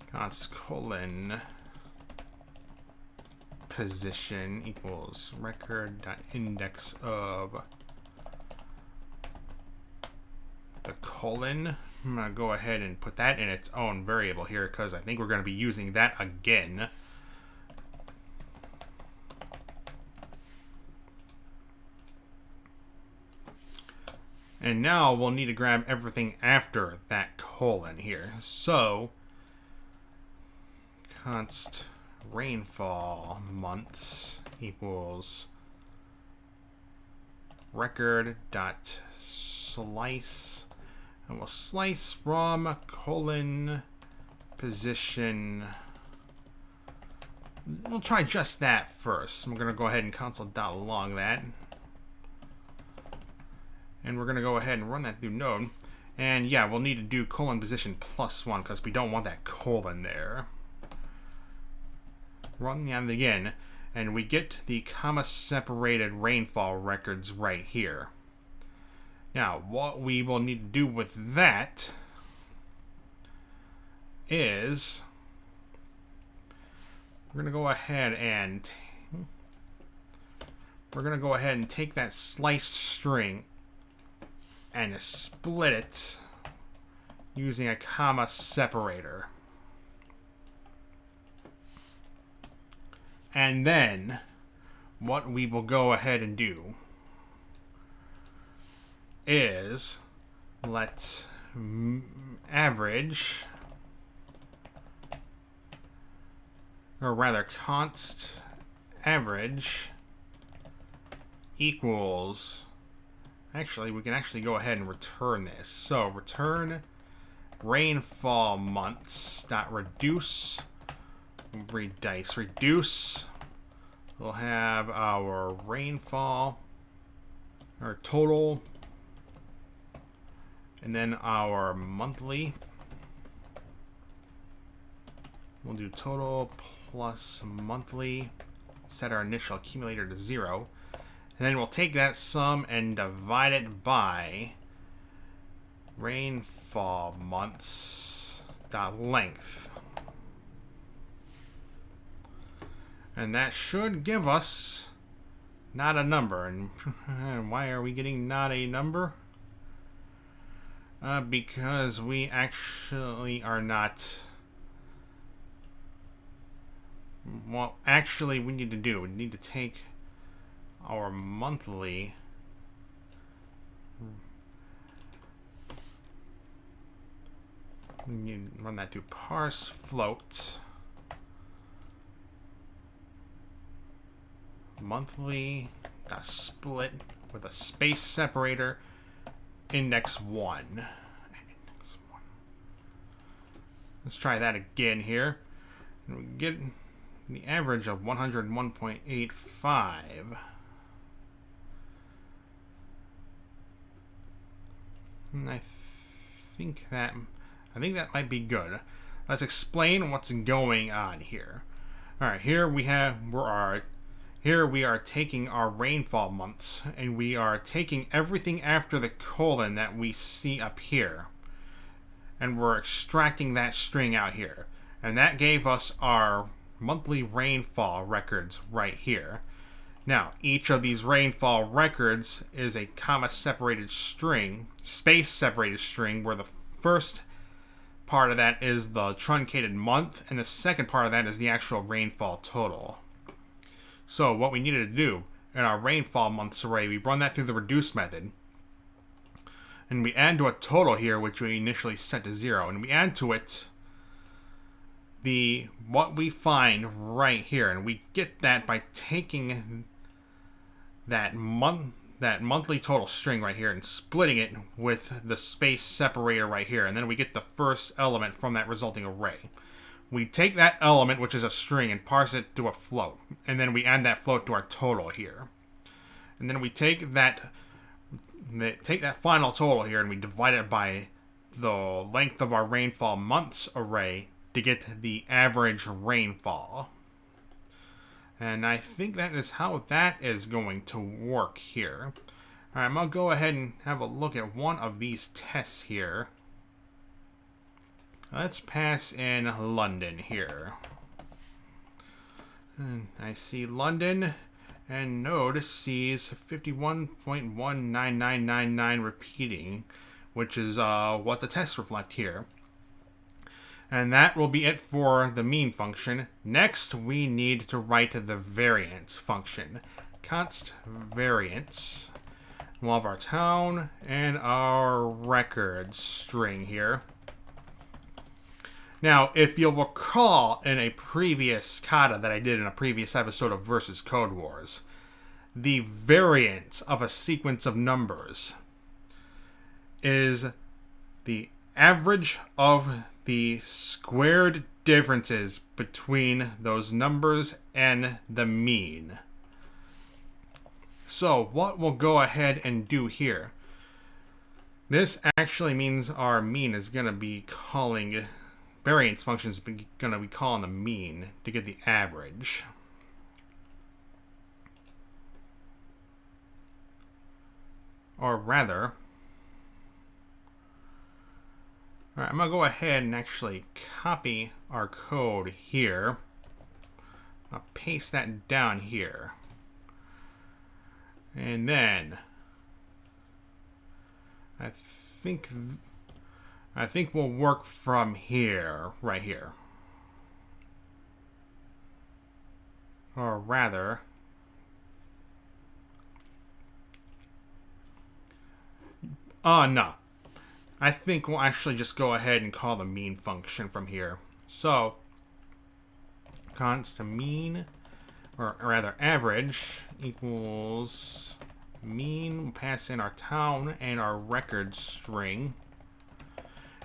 const colon position equals record.index of the colon. I'm going to go ahead and put that in its own variable here because I think we're going to be using that again. And now we'll need to grab everything after that colon here. So, const rainfall months equals record dot slice, and we'll slice from colon position. We'll try just that first. I'm going to go ahead and console.log that. And we're going to go ahead and run that through Node. And yeah, we'll need to do colon position +1 because we don't want that colon there. Run that again. And we get the comma-separated rainfall records right here. Now, what we will need to do with that is we're going to go ahead and take that sliced string and split it using a comma separator. And then what we will go ahead and do is let's average, or rather const average equals Actually, we can actually go ahead and return this. So, return rainfall months dot reduce. Redice. Reduce. We'll have our rainfall, our total, and then our monthly. We'll do total plus monthly. Set our initial accumulator to 0. And then we'll take that sum and divide it by rainfall months dot length. And that should give us not a number. And why are we getting not a number? Because we actually are not... Well, actually, we need to take our monthly... We need to run that through parse float. Monthly split with a space separator, index 1. Let's try that again here. And we get the average of 101.85. And I think that might be good. Let's explain what's going on here. All right, here we are taking our rainfall months, and we are taking everything after the colon that we see up here, and we're extracting that string out here, and that gave us our monthly rainfall records right here. Now, each of these rainfall records is a comma-separated string, space-separated string, where the first part of that is the truncated month, and the second part of that is the actual rainfall total. So what we needed to do in our rainfall months array, we run that through the reduce method, and we add to a total here, which we initially set to 0, and we add to it what we find right here, and we get that by taking that monthly total string right here and splitting it with the space separator right here, and then we get the first element from that resulting array. We take that element, which is a string, and parse it to a float, and then we add that float to our total here, and then we take that final total here and we divide it by the length of our rainfall months array to get the average rainfall. And I think that is how that is going to work here. Alright, I'm going to go ahead and have a look at one of these tests here. Let's pass in London here. And I see London, and Node sees 51.19999 repeating, which is what the tests reflect here. And that will be it for the mean function. Next, we need to write the variance function. Const variance. We'll have our town and our records string here. Now, if you'll recall in a previous kata that I did in a previous episode of Versus Codewars, the variance of a sequence of numbers is the average of the squared differences between those numbers and the mean. So, what we'll go ahead and do here, this actually means our mean is going to be calling... variance function is going to be calling the mean to get the average. Or rather, alright, I'm going to go ahead and actually copy our code here. I'll paste that down here. And then, I think we'll work from here, right here. Or rather... no. I think we'll actually just go ahead and call the mean function from here. So, const mean, or rather average, equals mean, we'll pass in our town and our record string.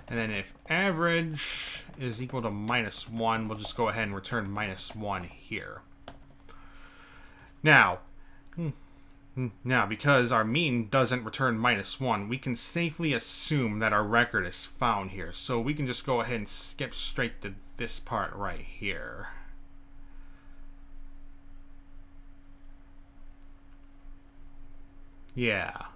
And then if average is equal to -1, we'll just go ahead and return -1 here. Now, because our mean doesn't return -1, we can safely assume that our record is found here. So we can just go ahead and skip straight to this part right here. Yeah.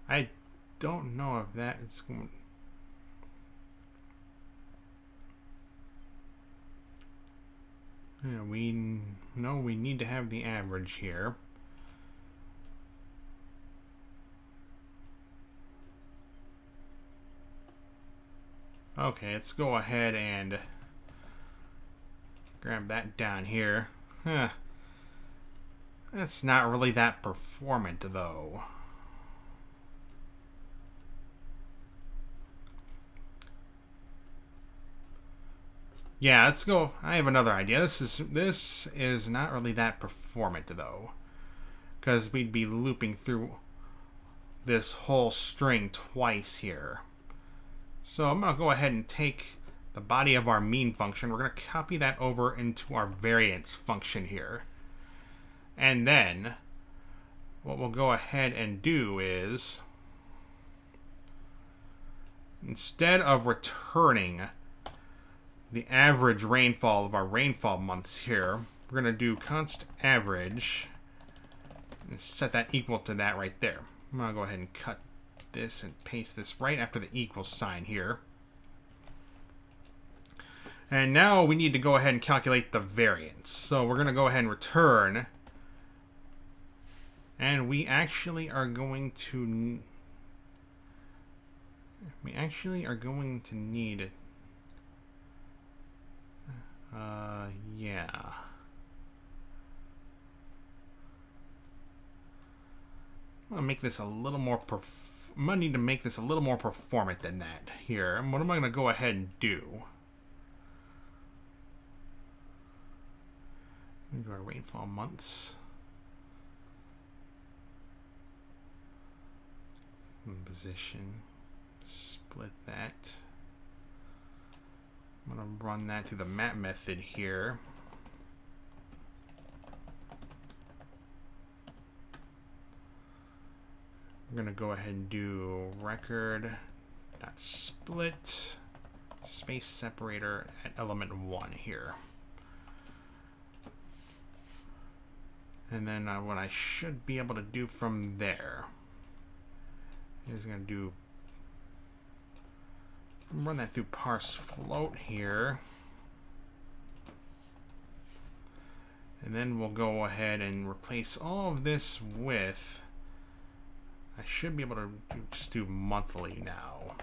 I don't know if that is going... Yeah, we need to have the average here. Okay, let's go ahead and grab that down here. Huh. That's not really that performant, though. Yeah, let's go. I have another idea. This is not really that performant, though, because we'd be looping through this whole string twice here. So I'm going to go ahead and take the body of our mean function. We're going to copy that over into our variance function here. And then what we'll go ahead and do is, instead of returning the average rainfall of our rainfall months here, we're going to do const average and set that equal to that right there. I'm going to go ahead and cut this and paste this right after the equal sign here. And now we need to go ahead and calculate the variance. So we're going to go ahead and return, and we actually are going to need yeah. I'm gonna make this a little more I'm gonna need to make this a little more performant than that here. And what am I gonna go ahead and do? Do our rainfall months. Position. Split that. I'm going to run that through the map method here. We're going to go ahead and do record.split space separator at element 1 here. And then what I should be able to do from there is going to do run that through parse float here, and then we'll go ahead and replace all of this with, I should be able to just do monthly now.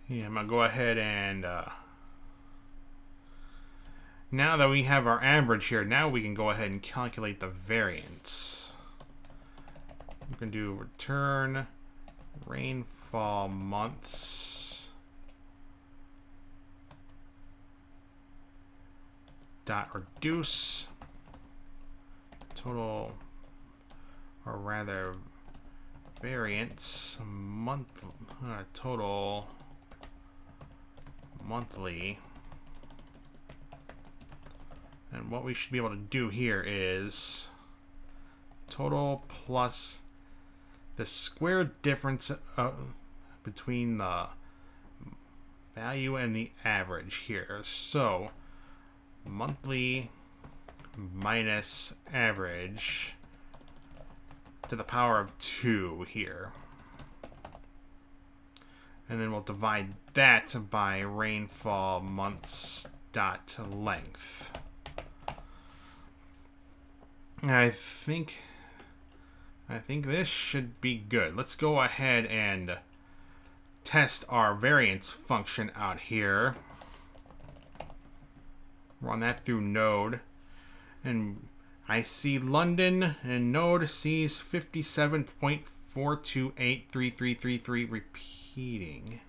Yeah, I'm going to go ahead and, now that we have our average here, now we can go ahead and calculate the variance. We can do return rainfall months dot reduce total, or rather variance month total monthly. And what we should be able to do here is total plus the square difference between the value and the average here. So monthly minus average to the power of 2 here. And then we'll divide that by rainfall months dot length. I think I think this should be good. Let's go ahead and test our variance function out here. Run that through Node. And I see London, and Node sees 57.4283333 repeating.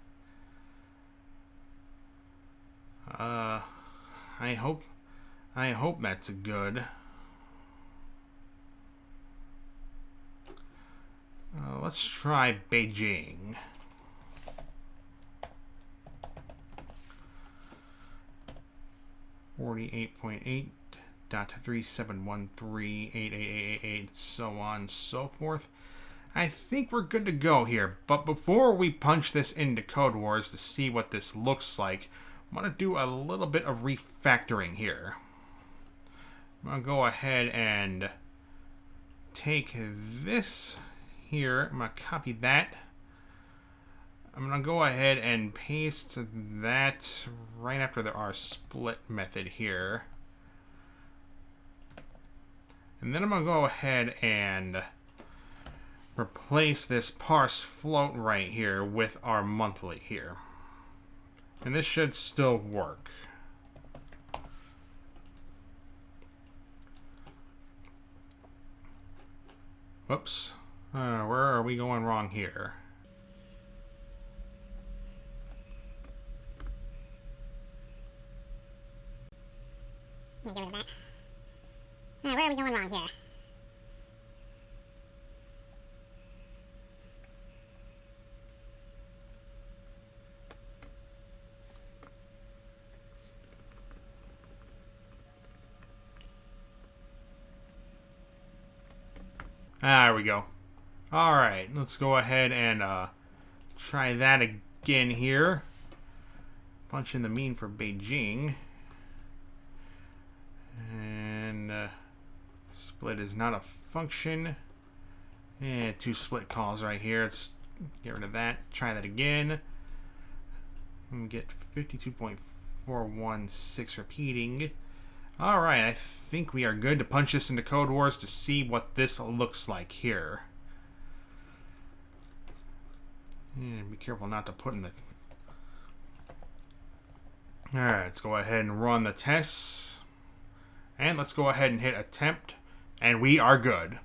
I hope that's good. Let's try Beijing. .3713.888888, so on, so forth. I think we're good to go here, but before we punch this into Codewars to see what this looks like, I want to do a little bit of refactoring here. I'm going to go ahead and take this here. I'm going to copy that. I'm going to go ahead and paste that right after our split method here. And then I'm going to go ahead and replace this parse float right here with our monthly here. And this should still work. Whoops. Where are we going wrong here? Yeah, get rid of that. Where are we going wrong here? There we go. Alright, let's go ahead and try that again here. Punch in the mean for Beijing. And split is not a function. And 2 split calls right here. Let's get rid of that. Try that again. And get 52.416 repeating. Alright, I think we are good to punch this into Codewars to see what this looks like here. And be careful not to put in the... Alright, let's go ahead and run the tests. And let's go ahead and hit attempt. And we are good.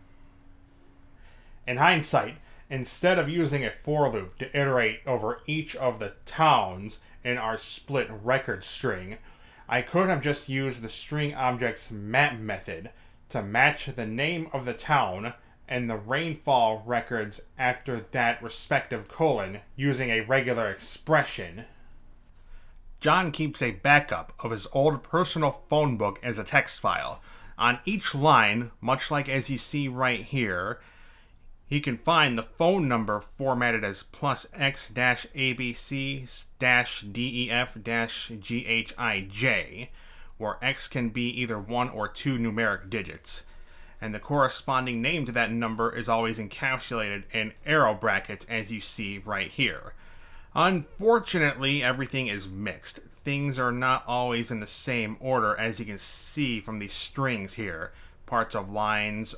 In hindsight, instead of using a for loop to iterate over each of the towns in our split record string, I could have just used the string object's map method to match the name of the town and the rainfall records after that respective colon using a regular expression. John keeps a backup of his old personal phone book as a text file. On each line, much like as you see right here, he can find the phone number formatted as +X-ABC-DEF-GHIJ, where X can be either 1 or 2 numeric digits, and the corresponding name to that number is always encapsulated in arrow brackets as you see right here. Unfortunately, everything is mixed. Things are not always in the same order, as you can see from these strings here. Parts of lines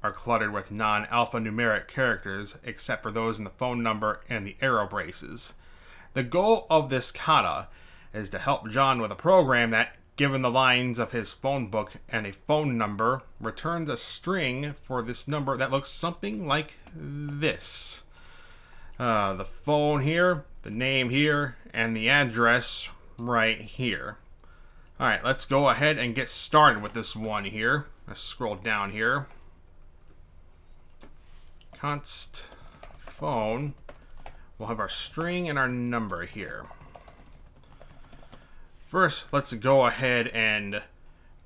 are cluttered with non-alphanumeric characters, except for those in the phone number and the arrow braces. The goal of this kata is to help John with a program that, given the lines of his phone book and a phone number, returns a string for this number that looks something like this. The phone here, the name here, and the address right here. Alright, let's go ahead and get started with this one here. Let's scroll down here. Const phone. We'll have our string and our number here. First, let's go ahead and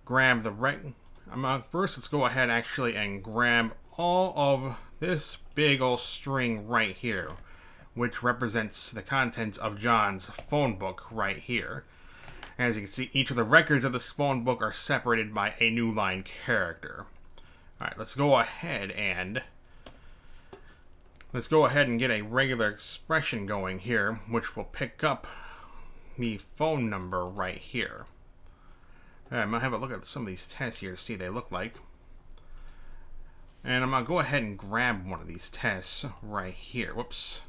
grab the First, let's go ahead actually and grab all of this big old string right here, which represents the contents of John's phone book right here. As you can see, each of the records of this phone book are separated by a new line character. Alright, let's go ahead and get a regular expression going here, which will pick up the phone number right here. Alright, I'm going to have a look at some of these tests here to see what they look like. And I'm going to go ahead and grab one of these tests right here. Whoops.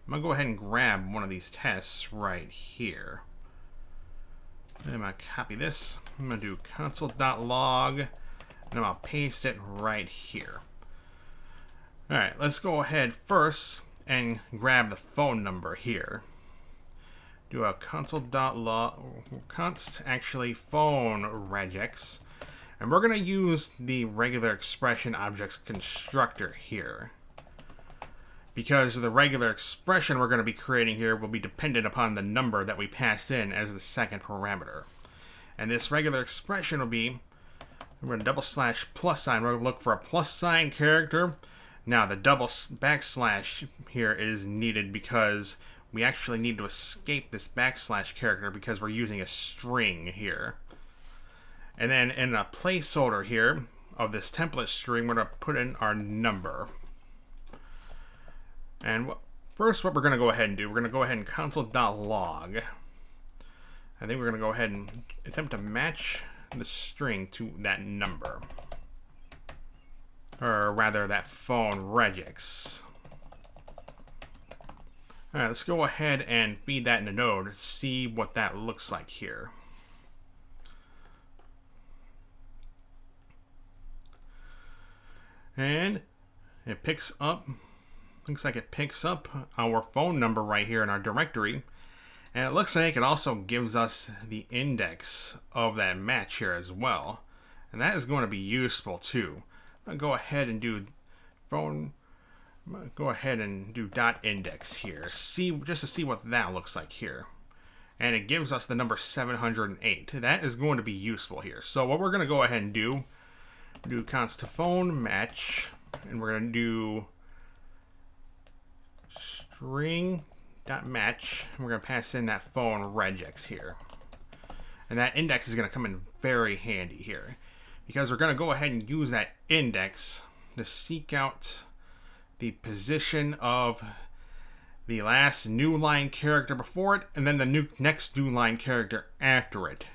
I'm going to go ahead and grab one of these tests right here. And I'm going to copy this. I'm going to do console.log. And I'm going to paste it right here. Alright, let's go ahead first and grab the phone number here. Do a console.log, phone regex. And we're going to use the regular expression objects constructor here. Because the regular expression we're going to be creating here will be dependent upon the number that we pass in as the second parameter. And this regular expression will be, we're going to double/+sign. We're going to look for a plus sign character. Now the double backslash here is needed because we actually need to escape this backslash character because we're using a string here. And then in a placeholder here of this template string, we're going to put in our number. And first what we're going to go ahead and do, we're going to go ahead and console.log. I think we're going to go ahead and attempt to match the string to that number. Or rather, that phone regex. Alright, let's go ahead and feed that in a node to see what that looks like here. And it picks up, looks like it picks up our phone number right here in our directory. And it looks like it also gives us the index of that match here as well. And that is going to be useful too. I'm going to go ahead and do .index here, just to see what that looks like here. And it gives us the number 708. That is going to be useful here. So what we're going to go ahead and do const phone match, and we're going to do string.match. We're going to pass in that phone regex here. And that index is going to come in very handy here, because we're going to go ahead and use that index to seek out the position of the last new line character before it, and then the next new line character after it,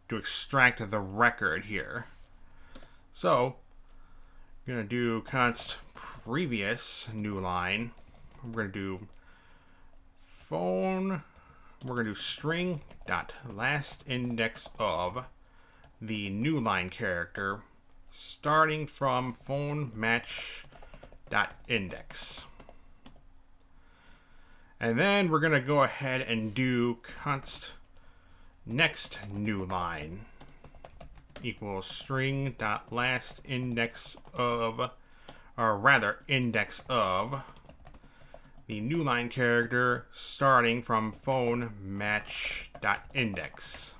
to extract the record here. So, I'm going to do const previous new line. We're going to do phone. We're going to do string dot last index of the new line character starting from phone match dot index. And then we're going to go ahead and do const next new line equals string dot last index of, or rather index of, the new line character starting from phone match dot index.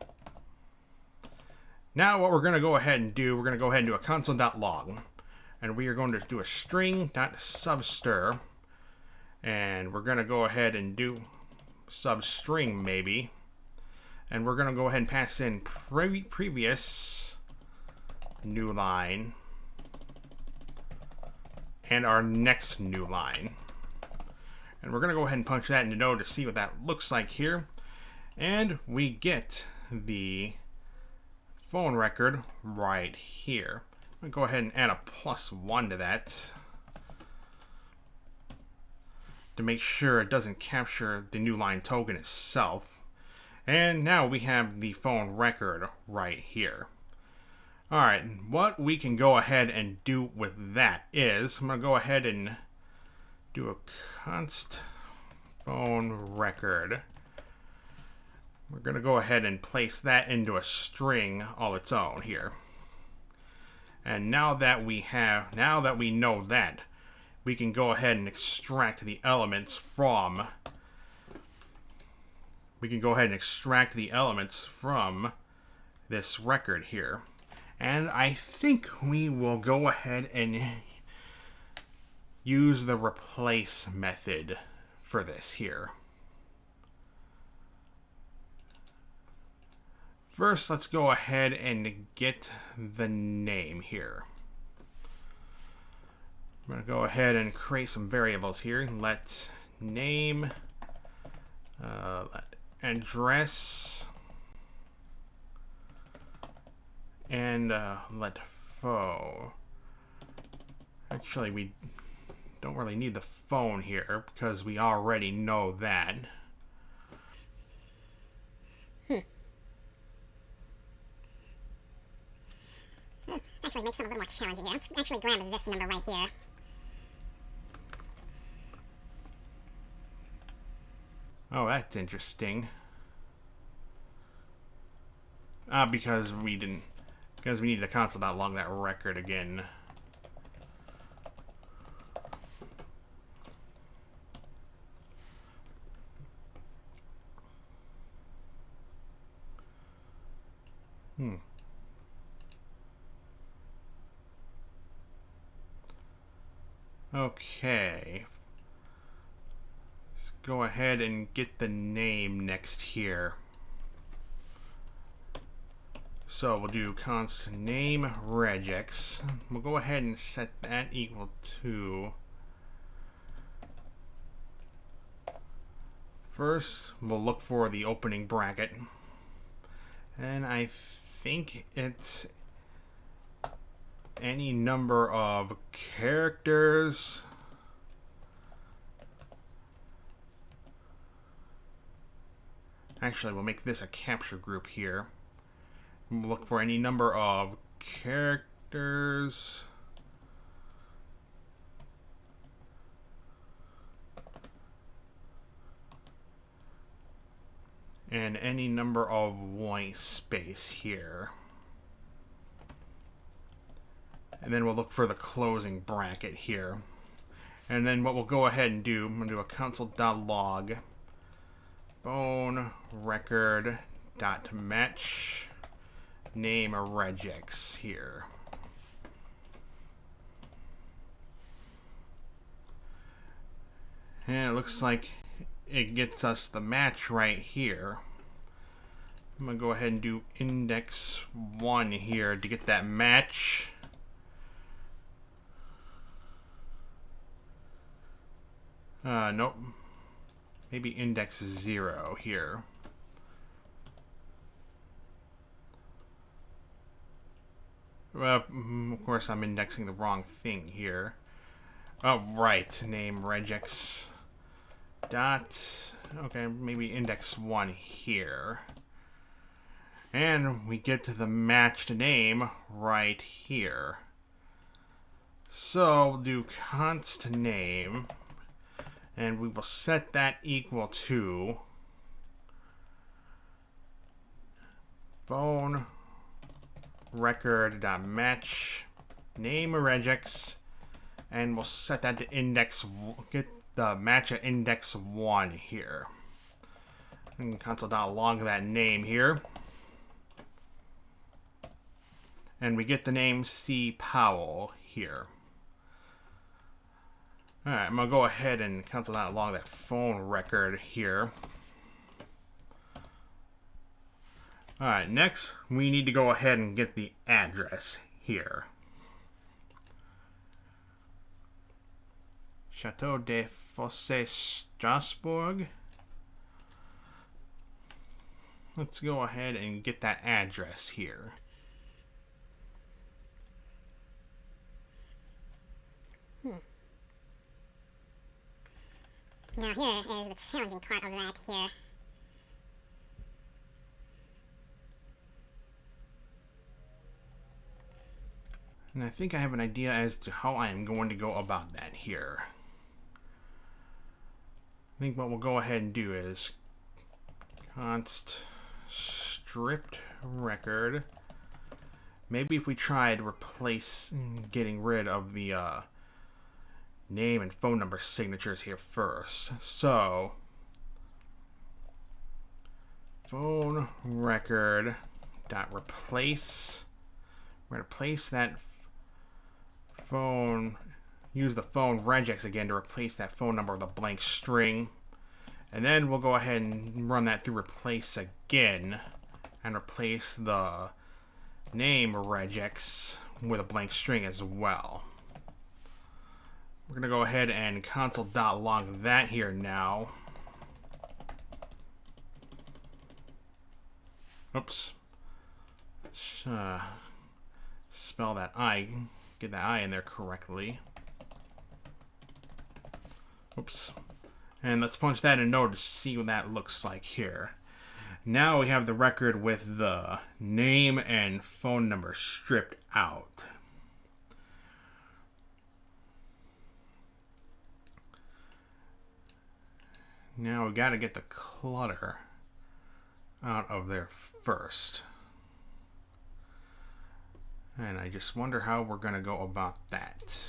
Now what we're going to go ahead and do, we're going to go ahead and do a console.log, and we are going to do a string.subster, and we're going to go ahead and do substring maybe, and we're going to go ahead and pass in previous new line and our next new line. And we're going to go ahead and punch that into node to see what that looks like here. And we get the phone record right here. I'm going to go ahead and add a +1 to that to make sure it doesn't capture the new line token itself. And now we have the phone record right here. Alright, what we can go ahead and do with that is, I'm going to go ahead and do a const phone record. We're going to go ahead and place that into a string all its own here. And now that we know that, we can go ahead and extract the elements from this record here. And I think we will go ahead and use the replace method for this here. First, let's go ahead and get the name here. I'm going to go ahead and create some variables here. Let name, let address, and let fo. Actually, we don't really need the phone here because we already know that. Actually makes some a little more challenging here. Let's actually grab this number right here. Oh, that's interesting. Because we need to console.log that record again. Okay. Let's go ahead and get the name next here. So we'll do const name regex. We'll go ahead and set that equal to. First, we'll look for the opening bracket. And I think it's any number of characters actually we'll make this a capture group here. We'll look for any number of characters and any number of white space here. And then we'll look for the closing bracket here. And then what we'll go ahead and do, I'm going to do a console.log phone record dot match name regex here. And it looks like it gets us the match right here. I'm going to go ahead and do index 1 here to get that match. Nope. Maybe index 0 here. Well, of course I'm indexing the wrong thing here. Oh, right. Name regex dot. Okay, maybe index 1 here. And we get to the matched name right here. So we'll do const name. And we will set that equal to phone record.match name regex, and we'll set that to index, get the match at index 1 here. And console.log that name here. And we get the name C. Powell here. Alright, I'm going to go ahead and console.log that phone record here. Alright, next we need to go ahead and get the address here. Chateau de Fosse, Strasbourg. Let's go ahead and get that address here. Now here is the challenging part of that here. And I think I have an idea as to how I am going to go about that here. I think what we'll go ahead and do is const stripped record. Maybe if we tried replace getting rid of the name and phone number signatures here first. So phone record dot replace. We're going to place that phone, use the phone regex again to replace that phone number with a blank string. And then we'll go ahead and run that through replace again and replace the name regex with a blank string as well. We're going to go ahead and console.log that here now. Oops. Spell that I, get that I in there correctly. Oops. And let's punch that in order to see what that looks like here. Now we have the record with the name and phone number stripped out. Now we got to get the clutter out of there first. And I just wonder how we're going to go about that.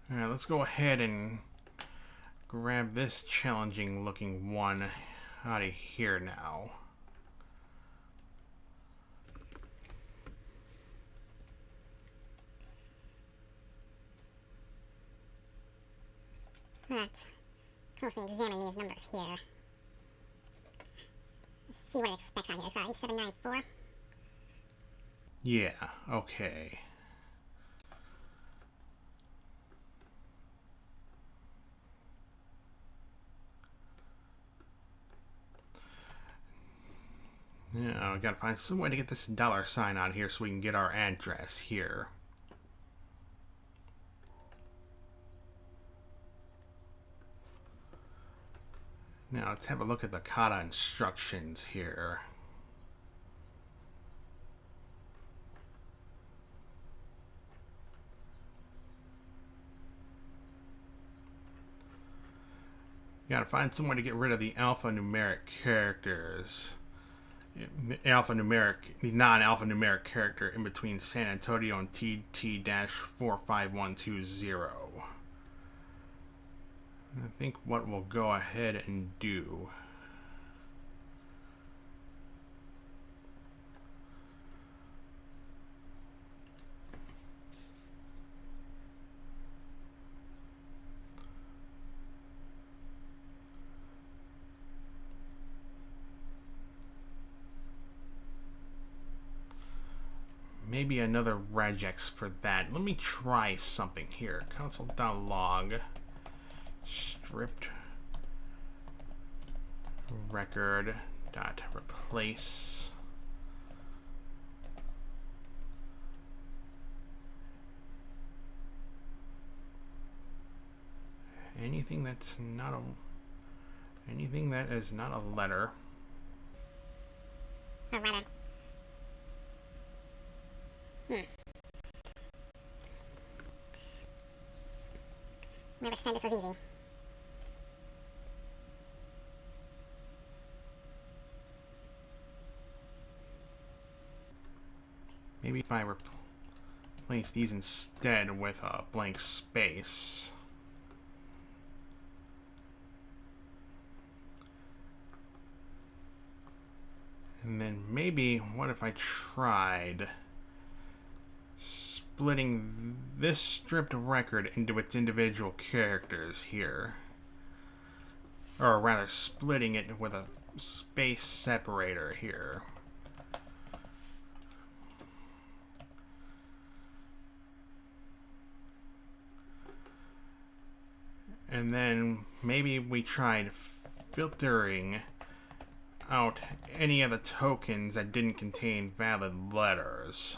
Alright, let's go ahead and grab this challenging looking one out of here now. Let's closely examine these numbers here. See what it expects on here. So 8794. Yeah, okay. Yeah, we gotta find some way to get this dollar sign out here so we can get our address here. Now let's have a look at the Kata instructions here. You gotta find some way to get rid of the alphanumeric characters. The non-alphanumeric character in between San Antonio and TT-45120. I think what we'll go ahead and do maybe another regex for that. Let me try something here. Console.log stripped record dot replace anything that is not a letter. Or rather. Never said this was easy. Maybe if I replace these instead with a blank space. And then maybe, what if I tried splitting this stripped record into its individual characters here? Or rather, splitting it with a space separator here. And then maybe we tried filtering out any of the tokens that didn't contain valid letters.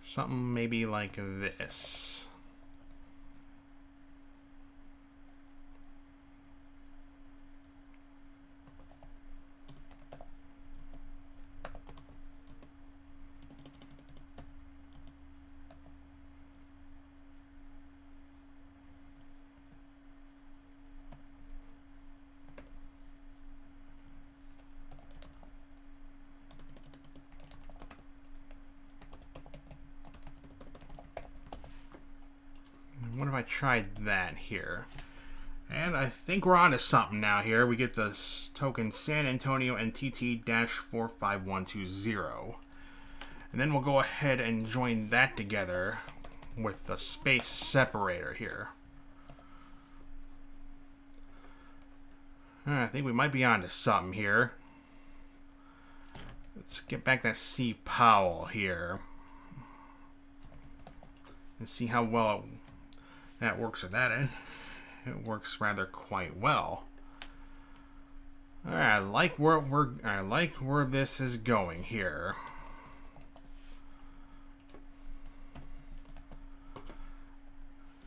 Something maybe like this. What if I tried that here? And I think we're on to something now here. We get the token San Antonio and TT-45120. And then we'll go ahead and join that together with the space separator here. I think we might be on to something here. Let's get back to C. Powell here. And see how well That works with that. It works rather quite well. Alright, I like where this is going here.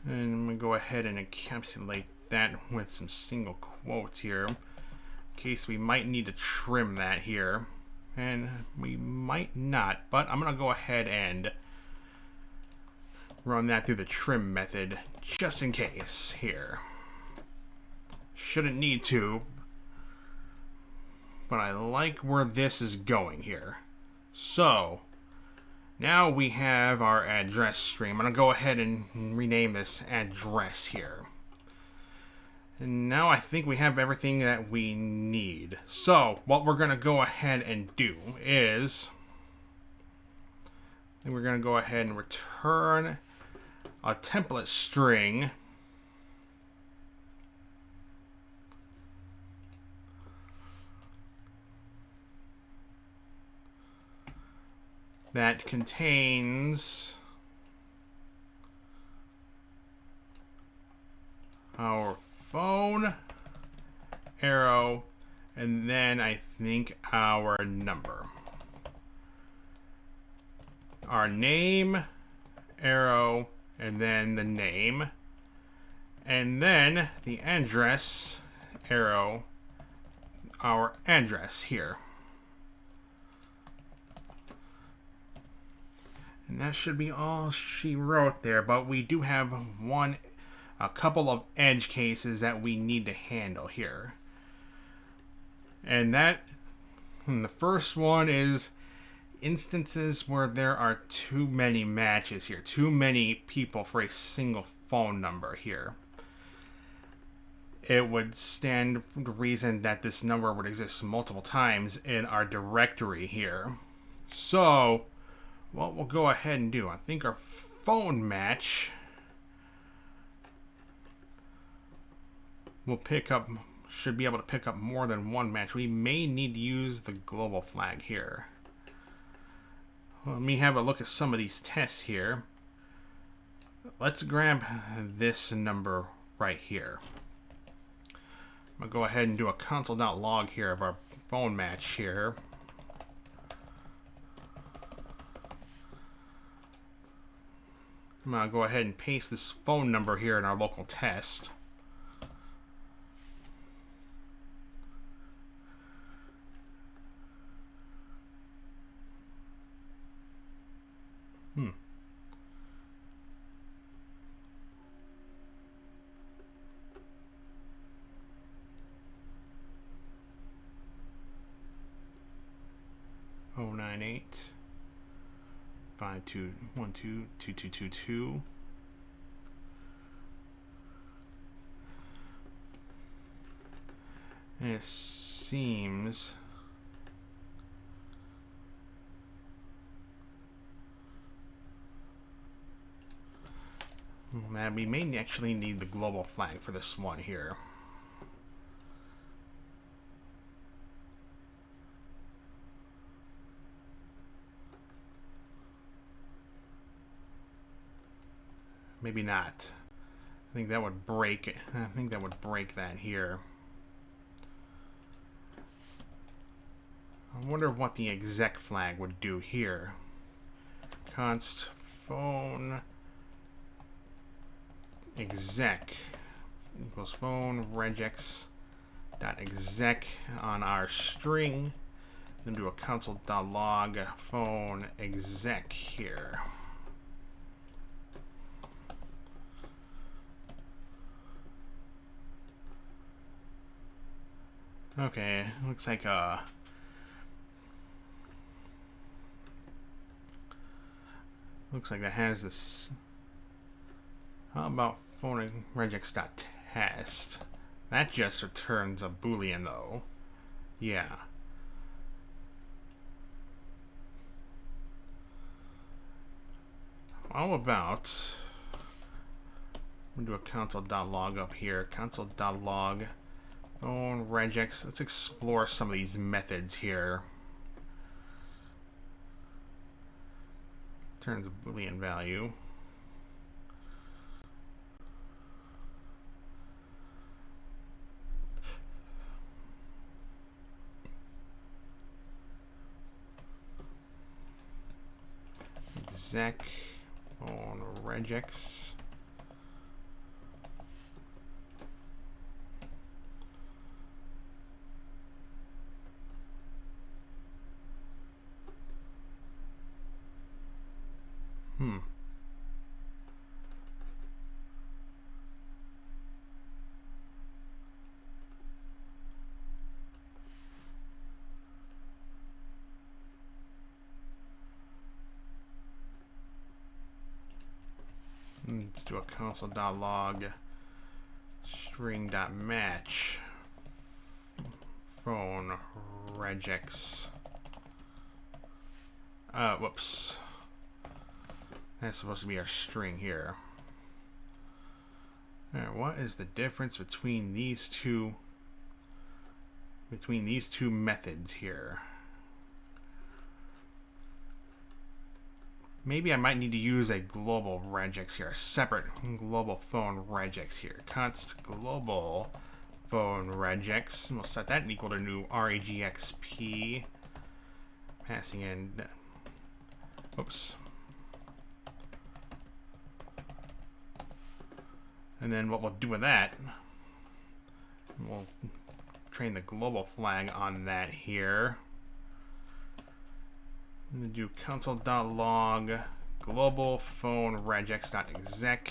And I'm going to go ahead and encapsulate that with some single quotes here, in case we might need to trim that here. And we might not, but I'm going to go ahead and run that through the trim method, just in case here. Shouldn't need to, but I like where this is going here. So, now we have our address string. I'm going to go ahead and rename this address here. And now I think we have everything that we need. So, what we're going to go ahead and do is we're going to go ahead and return a template string that contains our phone, arrow, and then I think our number. Our name, arrow, and then the name. And then the address, arrow, our address here. And that should be all she wrote there, but we do have a couple of edge cases that we need to handle here. And the first one is instances where there are too many matches here, too many people for a single phone number here. It would stand to reason that this number would exist multiple times in our directory here. So, what we'll go ahead and do, I think our phone match should be able to pick up more than one match. We may need to use the global flag here. Let me have a look at some of these tests here. Let's grab this number right here. I'm going to go ahead and do a console.log here of our phone match here. I'm going to go ahead and paste this phone number here in our local test. Oh 98 5212 2222. And it seems that we may actually need the global flag for this one here. Maybe not. I think that would break it. I think that would break that here. I wonder what the exec flag would do here. Const phone exec equals phone regex dot exec on our string. Then do a console.log phone exec here. Okay, looks like that has this. How about phone regex.test? That just returns a boolean though. Yeah. How about we'll do a console.log up here. Console.log phone regex. Let's explore some of these methods here. Turns a boolean value. exec on regex. Let's do a console.log string.match phone regex. Whoops. That's supposed to be our string here. Alright, what is the difference between these two methods here? Maybe I might need to use a global regex here, a separate global phone regex here. Const global phone regex. We'll set that equal to new regexp. Passing in. Oops. And then what we'll do with that, we'll train the global flag on that here. I'm going to do console.log global phone regex.exec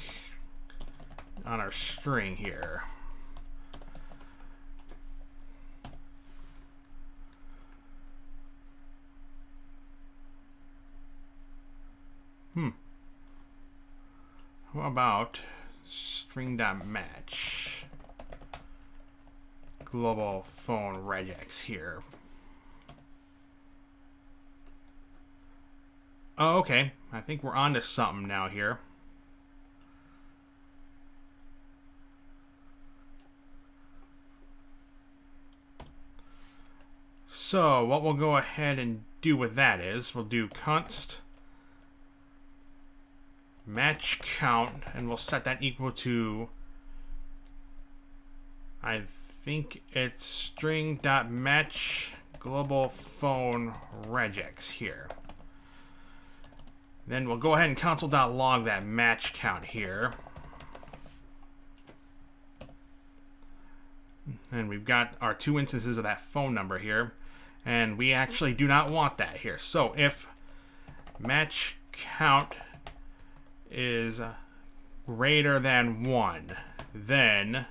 on our string here. How about string.match global phone regex here? Oh, okay. I think we're on to something now here. So what we'll go ahead and do with that is we'll do const match count, and we'll set that equal to, I think it's string.match global phone regex here. Then we'll go ahead and console.log that match count here. And we've got our two instances of that phone number here. And we actually do not want that here. So if match count is greater than 1, then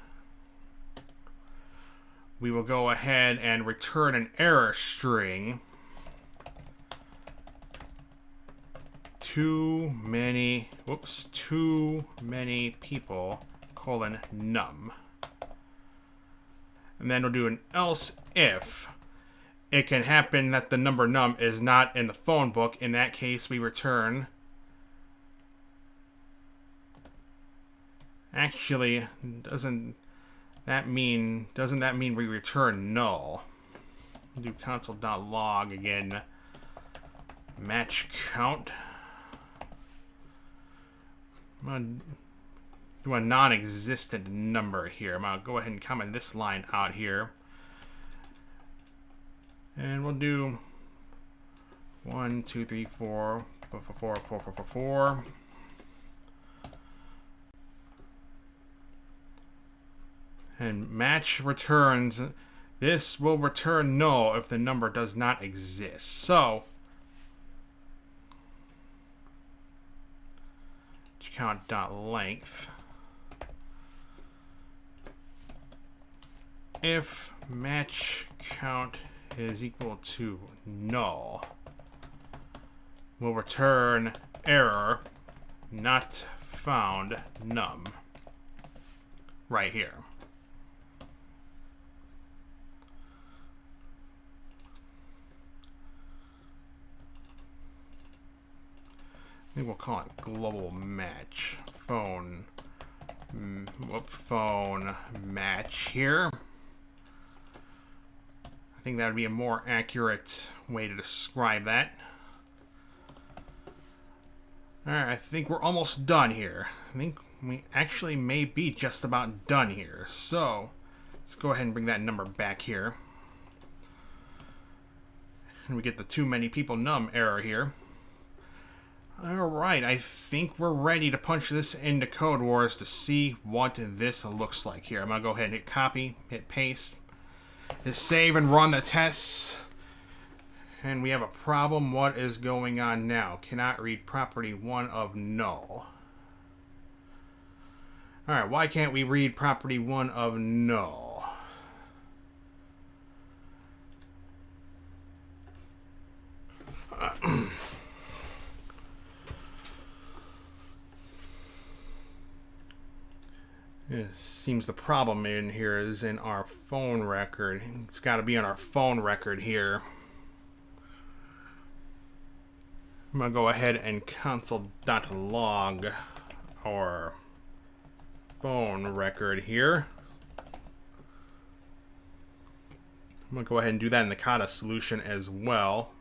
we will go ahead and return an error string. Too many people, num. And then we'll do an else if. It can happen that the number num is not in the phone book. In that case, we return. Actually, doesn't that mean we return null? We'll do console.log again. Match count. I'm going to do a non-existent number here. I'm going to go ahead and comment this line out here. And we'll do 1, 2, 3, 4, 4, 4, 4, 4, 4, 4. And match returns. This will return null if the number does not exist. So count.length. If match count is equal to null, we'll return error not found num right here. I think we'll call it global match phone match here. I think that would be a more accurate way to describe that. Alright, I think we're almost done here. I think we actually may be just about done here. So let's go ahead and bring that number back here. And we get the too many people num error here. Alright, I think we're ready to punch this into Codewars to see what this looks like here. I'm going to go ahead and hit copy, hit paste, hit save and run the tests. And we have a problem. What is going on now? Cannot read property 1 of null. Alright, why can't we read property 1 of null? It seems the problem in here is in our phone record. It's got to be on our phone record here. I'm going to go ahead and console.log our phone record here. I'm going to go ahead and do that in the Kata solution as well.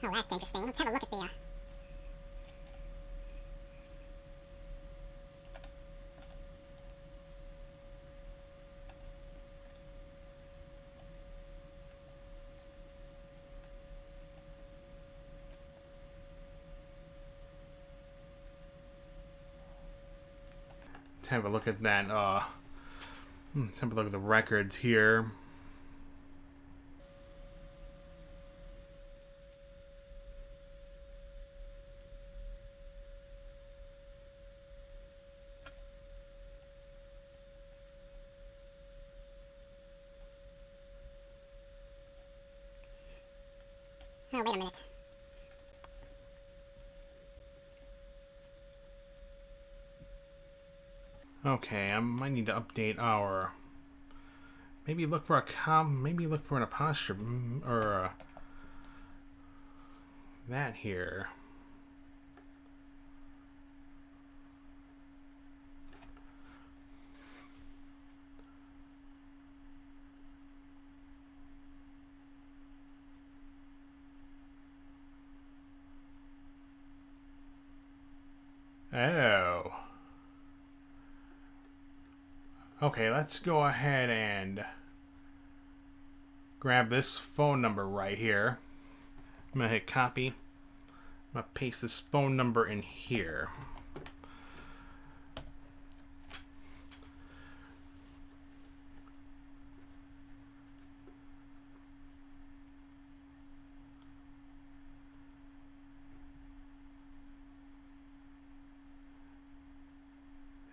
Oh, that's interesting. Let's have a look at the, Let's have a look at that. Let's have a look at the records here. oh, wait a minute. Okay, I might need to update our. Maybe look for a maybe look for an apostrophe or that here. Oh. Okay, let's go ahead and grab this phone number right here. I'm going to hit copy. I'm going to paste this phone number in here.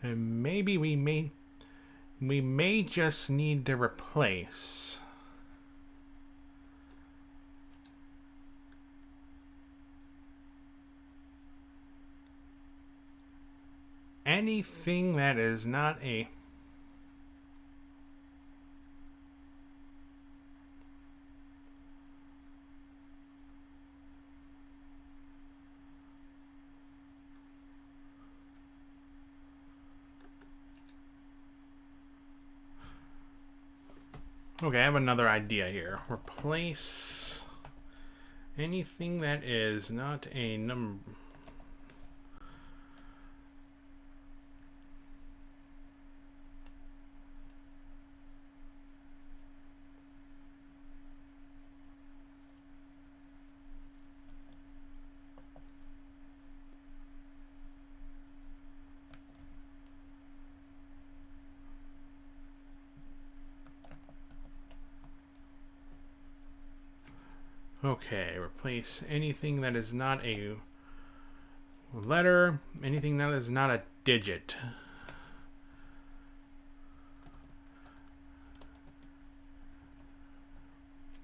And maybe we may just need to replace anything that is not a Okay, I have another idea here. Replace anything that is not a number. Okay, replace anything that is not a letter, anything that is not a digit.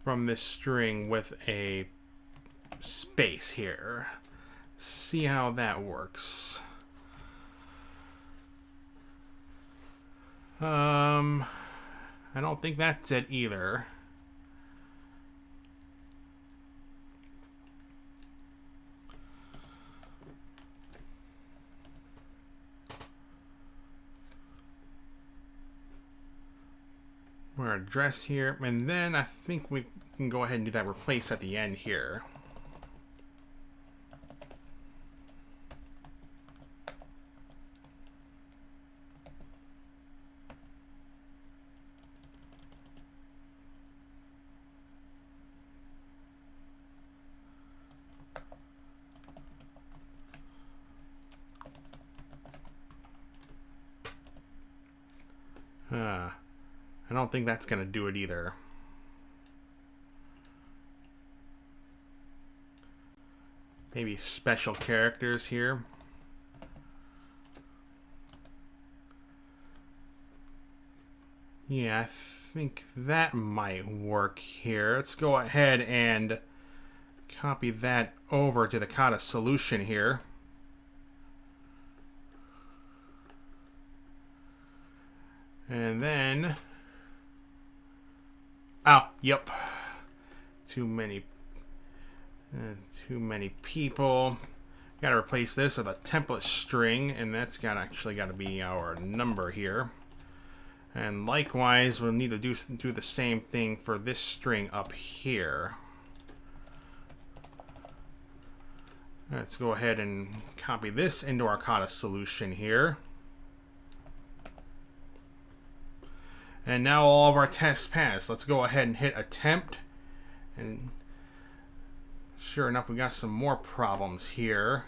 From this string with a space here. See how that works. I don't think that's it either. Our address here, and then I think we can go ahead and do that replace at the end here. I don't think that's going to do it either. Maybe special characters here. Yeah, I think that might work here. Let's go ahead and copy that over to the Kata solution here. And then... oh, yep. Too many people. Got to replace this with a template string, and that's actually got to be our number here. And likewise, we'll need to do the same thing for this string up here. Let's go ahead and copy this into our Kata solution here. And now all of our tests pass. Let's go ahead and hit attempt. And sure enough, we got some more problems here.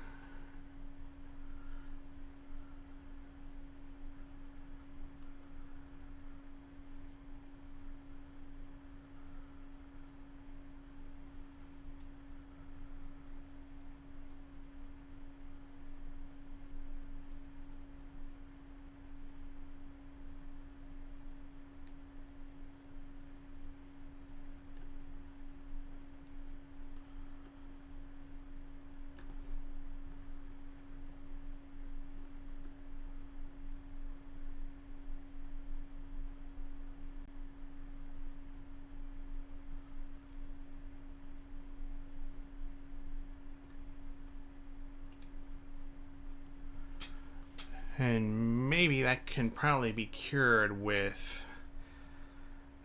And maybe that can probably be cured with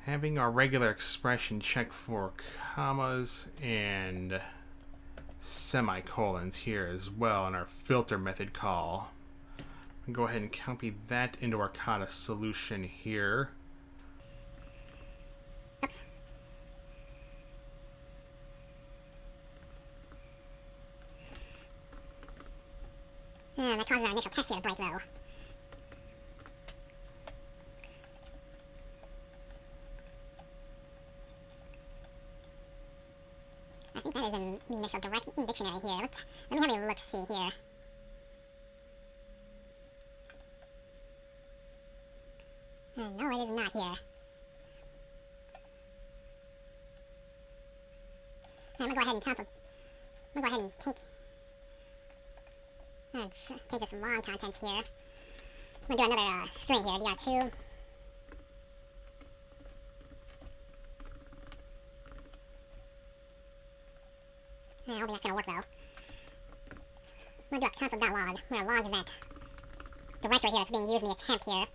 having our regular expression check for commas and semicolons here as well in our filter method call. Go ahead and copy that into our Kata solution here. Oops. That causes our initial test here to break, though. I think that is in the initial direct dictionary here. Let me have a look-see here. No, it is not here. I'm gonna go ahead and cancel. I'm gonna go ahead and take this long contents here. I'm gonna do another string here, dr2. I don't think that's gonna work though. I'm gonna do a console.log. I'm gonna log that directory here that's being used in the attempt here.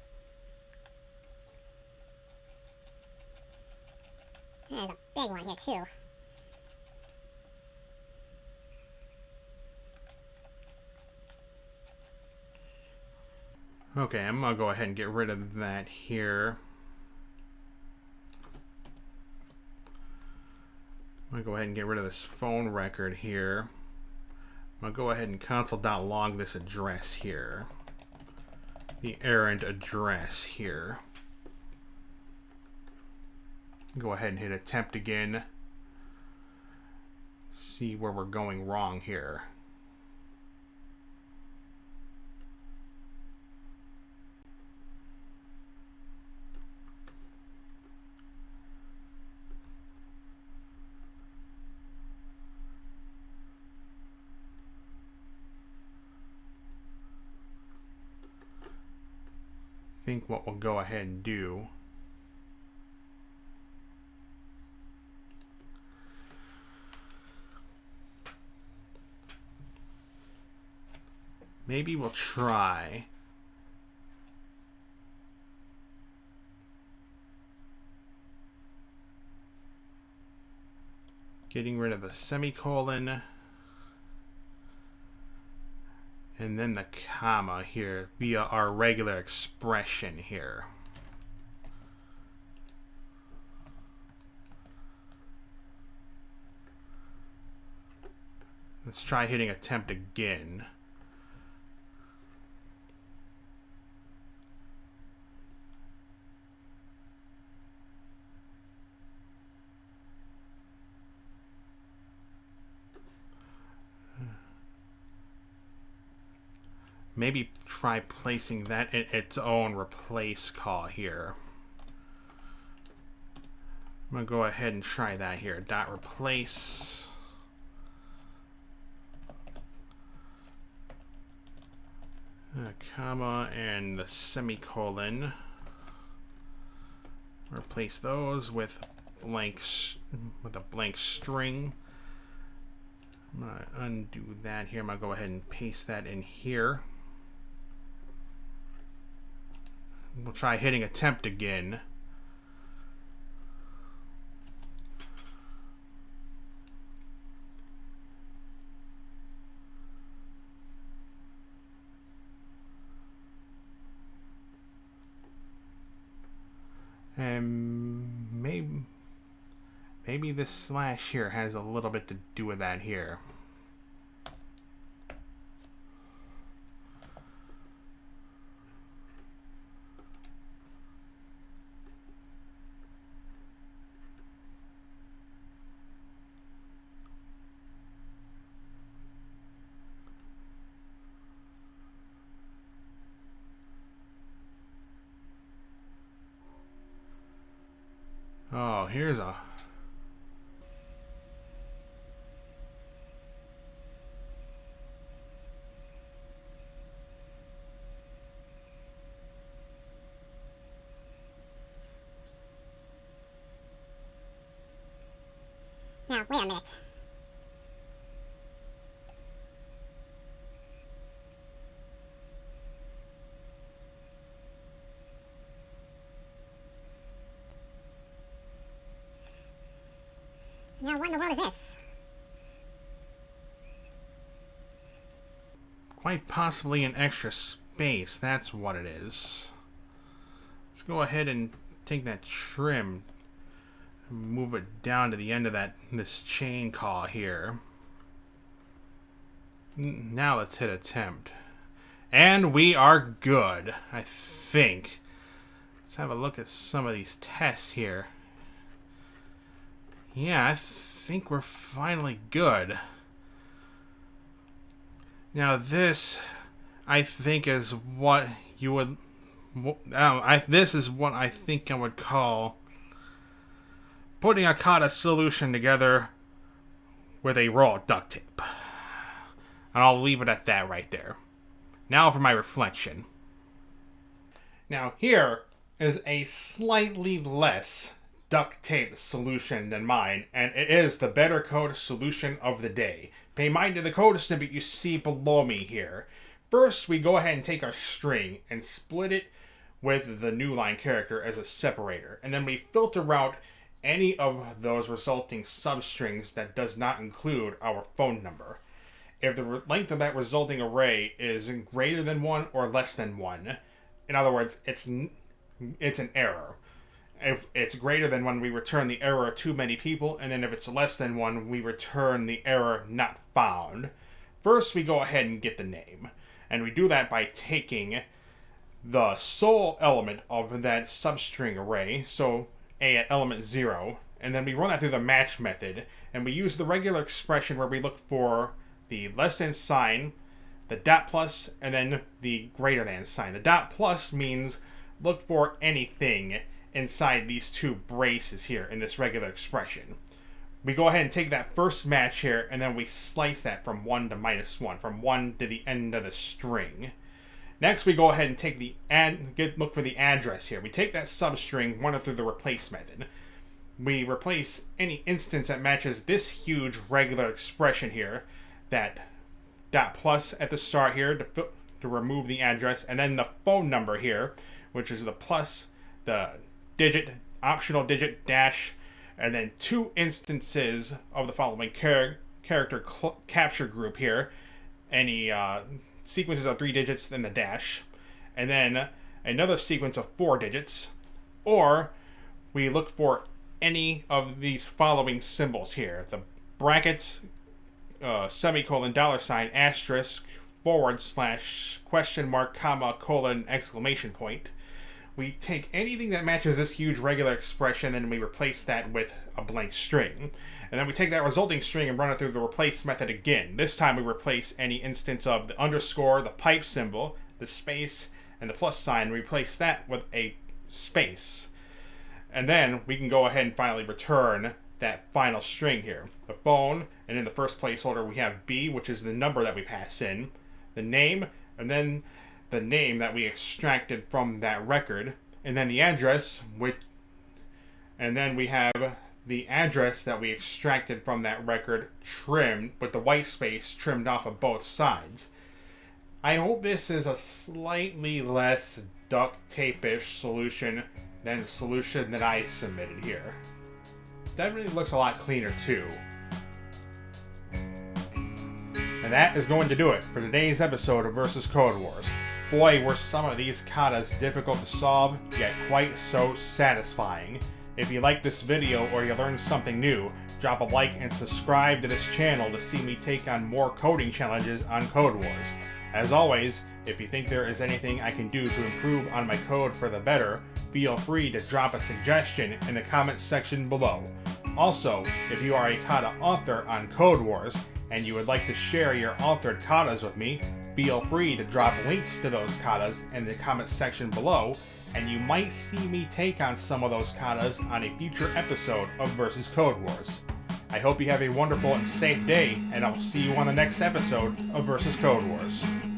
There's a big one here too. Okay, I'm gonna go ahead and get rid of that here. I'm gonna go ahead and get rid of this phone record here. I'm gonna go ahead and console.log this address here. The errand address here. Go ahead and hit attempt again. See where we're going wrong here. I think what we'll go ahead and do maybe we'll try getting rid of the semicolon and then the comma here via our regular expression here. Let's try hitting attempt again. maybe try placing that in its own replace call here. I'm going to go ahead and try that here. Dot replace. Comma and the semicolon. Replace those with a blank string. I'm going to undo that here. I'm going to go ahead and paste that in here. We'll try hitting attempt again. And maybe this slash here has a little bit to do with that here. Oh, here's a... Now, wait a minute. Now, what in the world is this? Quite possibly an extra space. That's what it is. Let's go ahead and take that trim and move it down to the end of this chain call here. Now let's hit attempt. And we are good, I think. Let's have a look at some of these tests here. Yeah, I think we're finally good. Now this, I think, is what you would... this is what I think I would call putting a Kata solution together with a roll of duct tape. And I'll leave it at that right there. Now for my reflection. Now here is a slightly less duct tape solution than mine, and it is the better code solution of the day. Pay mind to the code snippet you see below me here. First, we go ahead and take our string and split it with the new line character as a separator, and then we filter out any of those resulting substrings that does not include our phone number. If the length of that resulting array is greater than 1 or less than 1, in other words, it's an error. If it's greater than 1, we return the error too many people, and then if it's less than 1, we return the error not found. First, we go ahead and get the name, and we do that by taking the sole element of that substring array, so A at element 0, and then we run that through the match method, and we use the regular expression where we look for the less than sign, the dot plus, and then the greater than sign. The dot plus means look for anything inside these two braces here in this regular expression. We go ahead and take that first match here, and then we slice that from 1 to -1, from 1 to the end of the string. Next, we go ahead and take look for the address here. We take that substring, run it through the replace method. We replace any instance that matches this huge regular expression here, that dot plus at the start here to remove the address, and then the phone number here, which is the plus, the digit, optional digit, dash, and then 2 instances of the following character capture group here. Any sequences of 3 digits, then the dash, and then another sequence of 4 digits, or we look for any of these following symbols here: the brackets, semicolon, $, asterisk, /, question mark, comma, colon, exclamation point. we take anything that matches this huge regular expression and we replace that with a blank string. And then we take that resulting string and run it through the replace method again. This time we replace any instance of the underscore, the pipe symbol, the space, and the plus sign. We replace that with a space. And then we can go ahead and finally return that final string here. The phone, and in the first placeholder we have B, which is the number that we pass in, the name, and then the name that we extracted from that record, and then the address, and then we have the address that we extracted from that record trimmed, with the white space trimmed off of both sides. I hope this is a slightly less duct tape-ish solution than the solution that I submitted here. That really looks a lot cleaner too. And that is going to do it for today's episode of Versus Codewars. Boy, were some of these katas difficult to solve, yet quite so satisfying. If you like this video or you learned something new, drop a like and subscribe to this channel to see me take on more coding challenges on Codewars. As always, if you think there is anything I can do to improve on my code for the better, feel free to drop a suggestion in the comments section below. Also, if you are a kata author on Codewars and you would like to share your authored katas with me, feel free to drop links to those katas in the comments section below, and you might see me take on some of those katas on a future episode of Versus Codewars. I hope you have a wonderful and safe day, and I'll see you on the next episode of Versus Codewars.